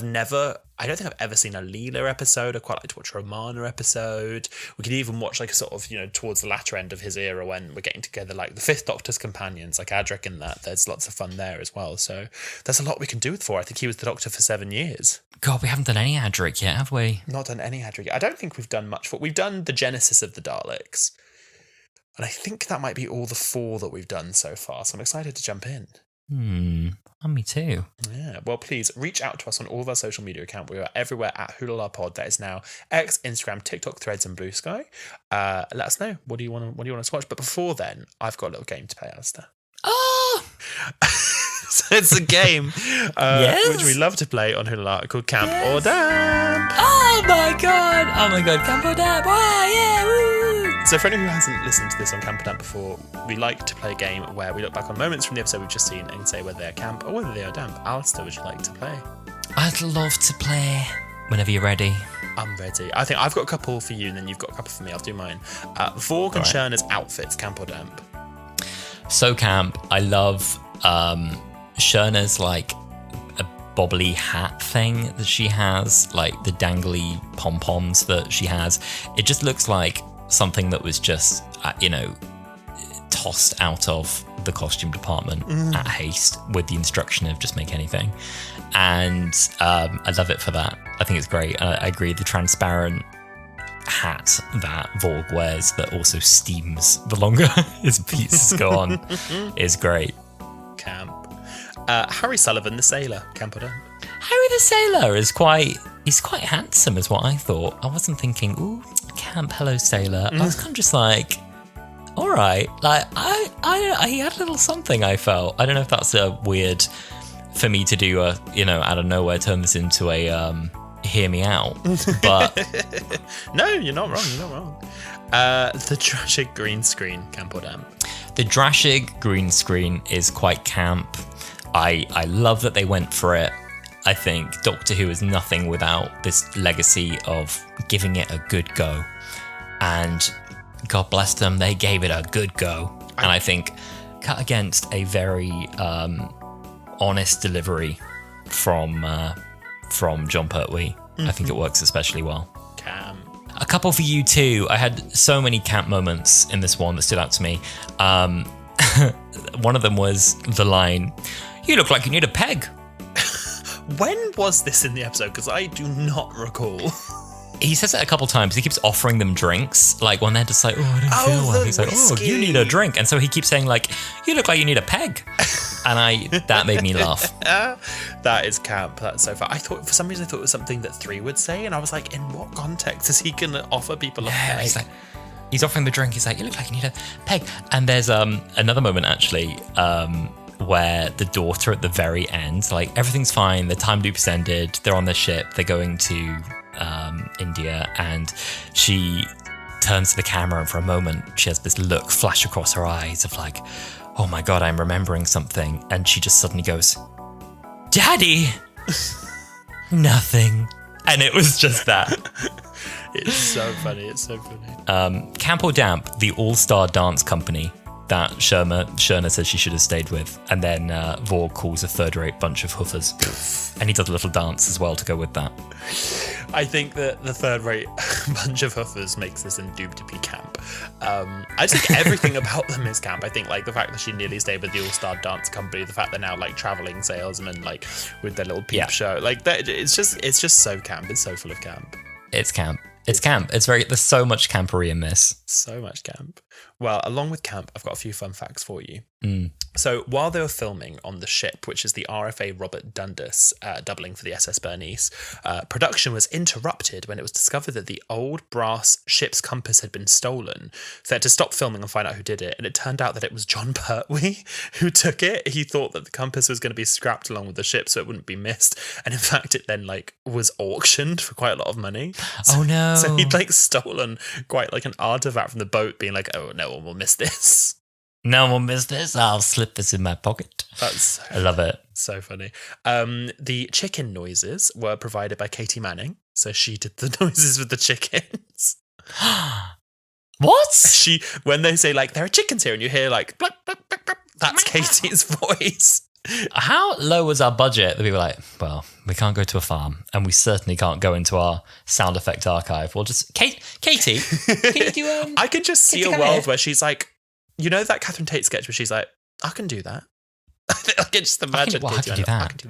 don't think I've ever seen a Leela episode. I quite like to watch a Romana episode. We could even watch like a sort of, towards the latter end of his era when we're getting together like the Fifth Doctor's companions, like Adric in that. There's lots of fun there as well. So there's a lot we can do with 4. I think he was the Doctor for 7 years. God, we haven't done any Adric yet, have we? Not done any Adric. I don't think we've done much for. We've done the Genesis of the Daleks. And I think that might be all the 4 that we've done so far. So I'm excited to jump in. Me too. Yeah, well, please reach out to us on all of our social media accounts. We are everywhere at Wholala Pod. That is now X, Instagram, TikTok, Threads, and Blue Sky. Let us know. What do you want us to watch? But before then, I've got a little game to play, Alasdair. Oh! So it's a game which we love to play on Wholala called Camp or Damp. Oh my god, Camp or Damp. Wow, yeah, woo! So for anyone who hasn't listened to this on Camp or Damp before, we like to play a game where we look back on moments from the episode we've just seen and say whether they're camp or whether they are damp. Alasdair, would you like to play? I'd love to play whenever you're ready. I'm ready. I think I've got a couple for you and then you've got a couple for me. I'll do mine. Vorg and Shurna's outfits, camp or damp? So camp. I love Shurna's like a bobbly hat thing that she has, like the dangly pom-poms that she has. It just looks like something that was just, tossed out of the costume department at haste with the instruction of just make anything. And I love it for that. I think it's great. I agree. The transparent hat that Vorg wears that also steams the longer his pieces go on is great. Camp. Harry Sullivan, the sailor, camp or damp? Harry the sailor is quite handsome is what I thought. I wasn't thinking, ooh, camp, hello sailor. I was kind of just like, all right. Like he had a little something I felt. I don't know if that's a weird for me to do out of nowhere turn this into a hear me out. But no, you're not wrong. The Drashig green screen, camp or damp? The Drashig green screen is quite camp. I love that they went for it. I think Doctor Who is nothing without this legacy of giving it a good go. And God bless them, they gave it a good go. And I think cut against a very honest delivery from John Pertwee. I think it works especially well. Camp. A couple for you too. I had so many camp moments in this one that stood out to me. One of them was the line, "You look like you need a peg." When was this in the episode? Because I do not recall. He says it a couple times. He keeps offering them drinks. Like when they're just like, I don't feel well. He's whiskey. like, you need a drink. And so he keeps saying like, you look like you need a peg. And that made me laugh. That is camp. That's so far. For some reason I thought it was something that 3 would say. And I was like, in what context is he going to offer people a peg? He's offering the drink. He's like, you look like you need a peg. And there's another moment actually, where the daughter at the very end, like everything's fine, the time loop's ended, they're on the ship, they're going to India, and she turns to the camera and for a moment she has this look flash across her eyes of like, oh my God, I'm remembering something. And she just suddenly goes, Daddy! Nothing. And it was just that. It's so funny. It's so funny. Camp or Damp, the all-star dance company that Sherna says she should have stayed with. And then Vorg calls a third-rate bunch of hoofers. And he does a little dance as well to go with that. I think that the third-rate bunch of hoofers makes this indubitably camp. I just think everything about them is camp. I think like the fact that she nearly stayed with the all-star dance company, the fact they're now like traveling salesmen, like with their little peep show, like that. It's just so camp. It's so full of camp. It's camp. It's camp. There's so much campery in this. So much camp. Well, along with camp, I've got a few fun facts for you. Mm. So while they were filming on the ship, which is the RFA Robert Dundas, doubling for the SS Bernice, production was interrupted when it was discovered that the old brass ship's compass had been stolen. So they had to stop filming and find out who did it. And it turned out that it was John Pertwee who took it. He thought that the compass was going to be scrapped along with the ship so it wouldn't be missed. And in fact, it then like was auctioned for quite a lot of money. So, oh no. So he'd like stolen quite like an artifact from the boat, being like, oh, no one will miss this. No one will miss this. I'll slip this in my pocket. I love it. So funny. The chicken noises were provided by Katie Manning. So she did the noises with the chickens. What? When they say like, there are chickens here, and you hear like, blop, blop, blop, blop, that's Katie's voice. How low was our budget that we were like, well, we can't go to a farm and we certainly can't go into our sound effect archive. We'll just, Katie, can you do I can just see a world where she's like, you know that Catherine Tate sketch where she's like, I can do that. I can just imagine. I can do that.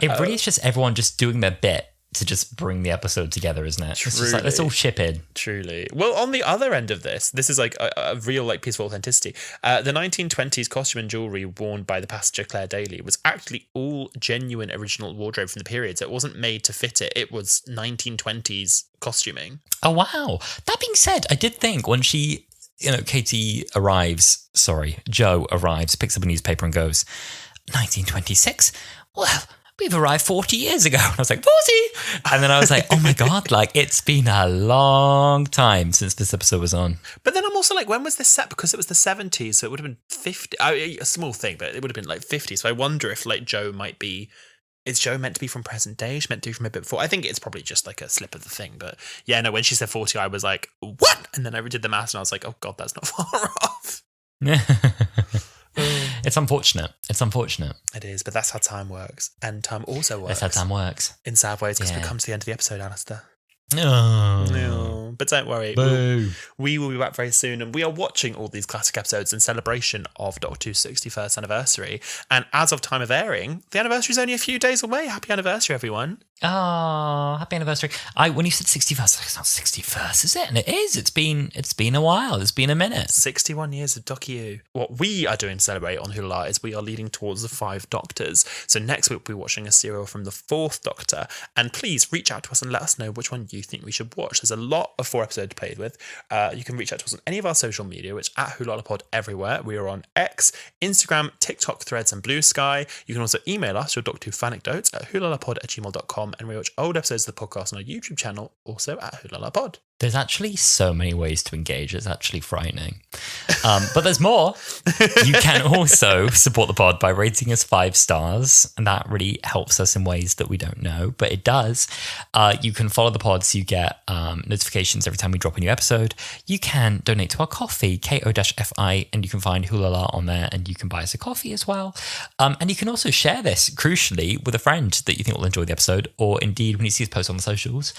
It really is just everyone just doing their bit to just bring the episode together, isn't it? It's just like, let's all chip in. Truly. Well, on the other end of this is like a real like piece of authenticity. The 1920s costume and jewellery worn by the passenger Claire Daly was actually all genuine original wardrobe from the period. So it wasn't made to fit it. It was 1920s costuming. Oh, wow. That being said, I did think when she... Joe arrives, picks up a newspaper and goes, 1926? Well, we've arrived 40 years ago. And I was like, 40? And then I was like, oh my God, like it's been a long time since this episode was on. But then I'm also like, when was this set? Because it was the 70s, so it would have been 50. A small thing, but it would have been like 50. So I wonder if like Joe might be... Is Joe meant to be from present day? Is she meant to be from a bit before? I think it's probably just like a slip of the thing. But yeah, no, when she said 40, I was like, what? And then I redid the maths and I was like, oh God, that's not far off. It's unfortunate. It is, but that's how time works. And time also works. That's how time works. In sad ways, because we've come to the end of the episode, Alasdair. No. But don't worry. We will be back very soon. And we are watching all these classic episodes in celebration of Doctor Who's 61st anniversary. And as of time of airing, the anniversary is only a few days away. Happy anniversary, everyone. Oh, happy anniversary. When you said 61st, I was like, it's not 61st, is it? And it is. It's been a while. It's been a minute. 61 years of Doctor Who. What we are doing to celebrate on Hurlela is we are leading towards the 5 Doctors. So next week we'll be watching a serial from the 4th Doctor. And please reach out to us and let us know which one you think we should watch. There's a lot of 4 episodes played with. You can reach out to us on any of our social media, which at HulalaPod everywhere. We are on X, Instagram, TikTok, Threads, and Blue Sky. You can also email us your Doctor Who fanecdotes at hulalapod@gmail.com, and we watch old episodes of the podcast on our YouTube channel, also at HulalaPod. There's actually so many ways to engage. It's actually frightening. But there's more. You can also support the pod by rating us 5 stars, and that really helps us in ways that we don't know, but it does. You can follow the pod so you get notifications every time we drop a new episode. You can donate to our coffee, ko-fi, and you can find Wholala on there, and you can buy us a coffee as well. And you can also share this, crucially, with a friend that you think will enjoy the episode, or indeed, when you see us post on the socials,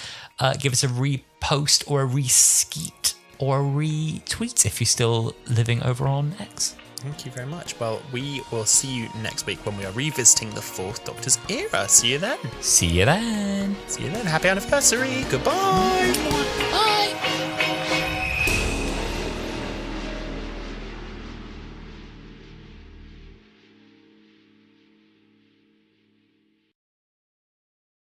give us a repost or a reskeet or a retweet if you're still living over on X. Thank you very much. Well, we will see you next week when we are revisiting the 4th Doctor's era. See you then. See you then. Happy anniversary. Goodbye.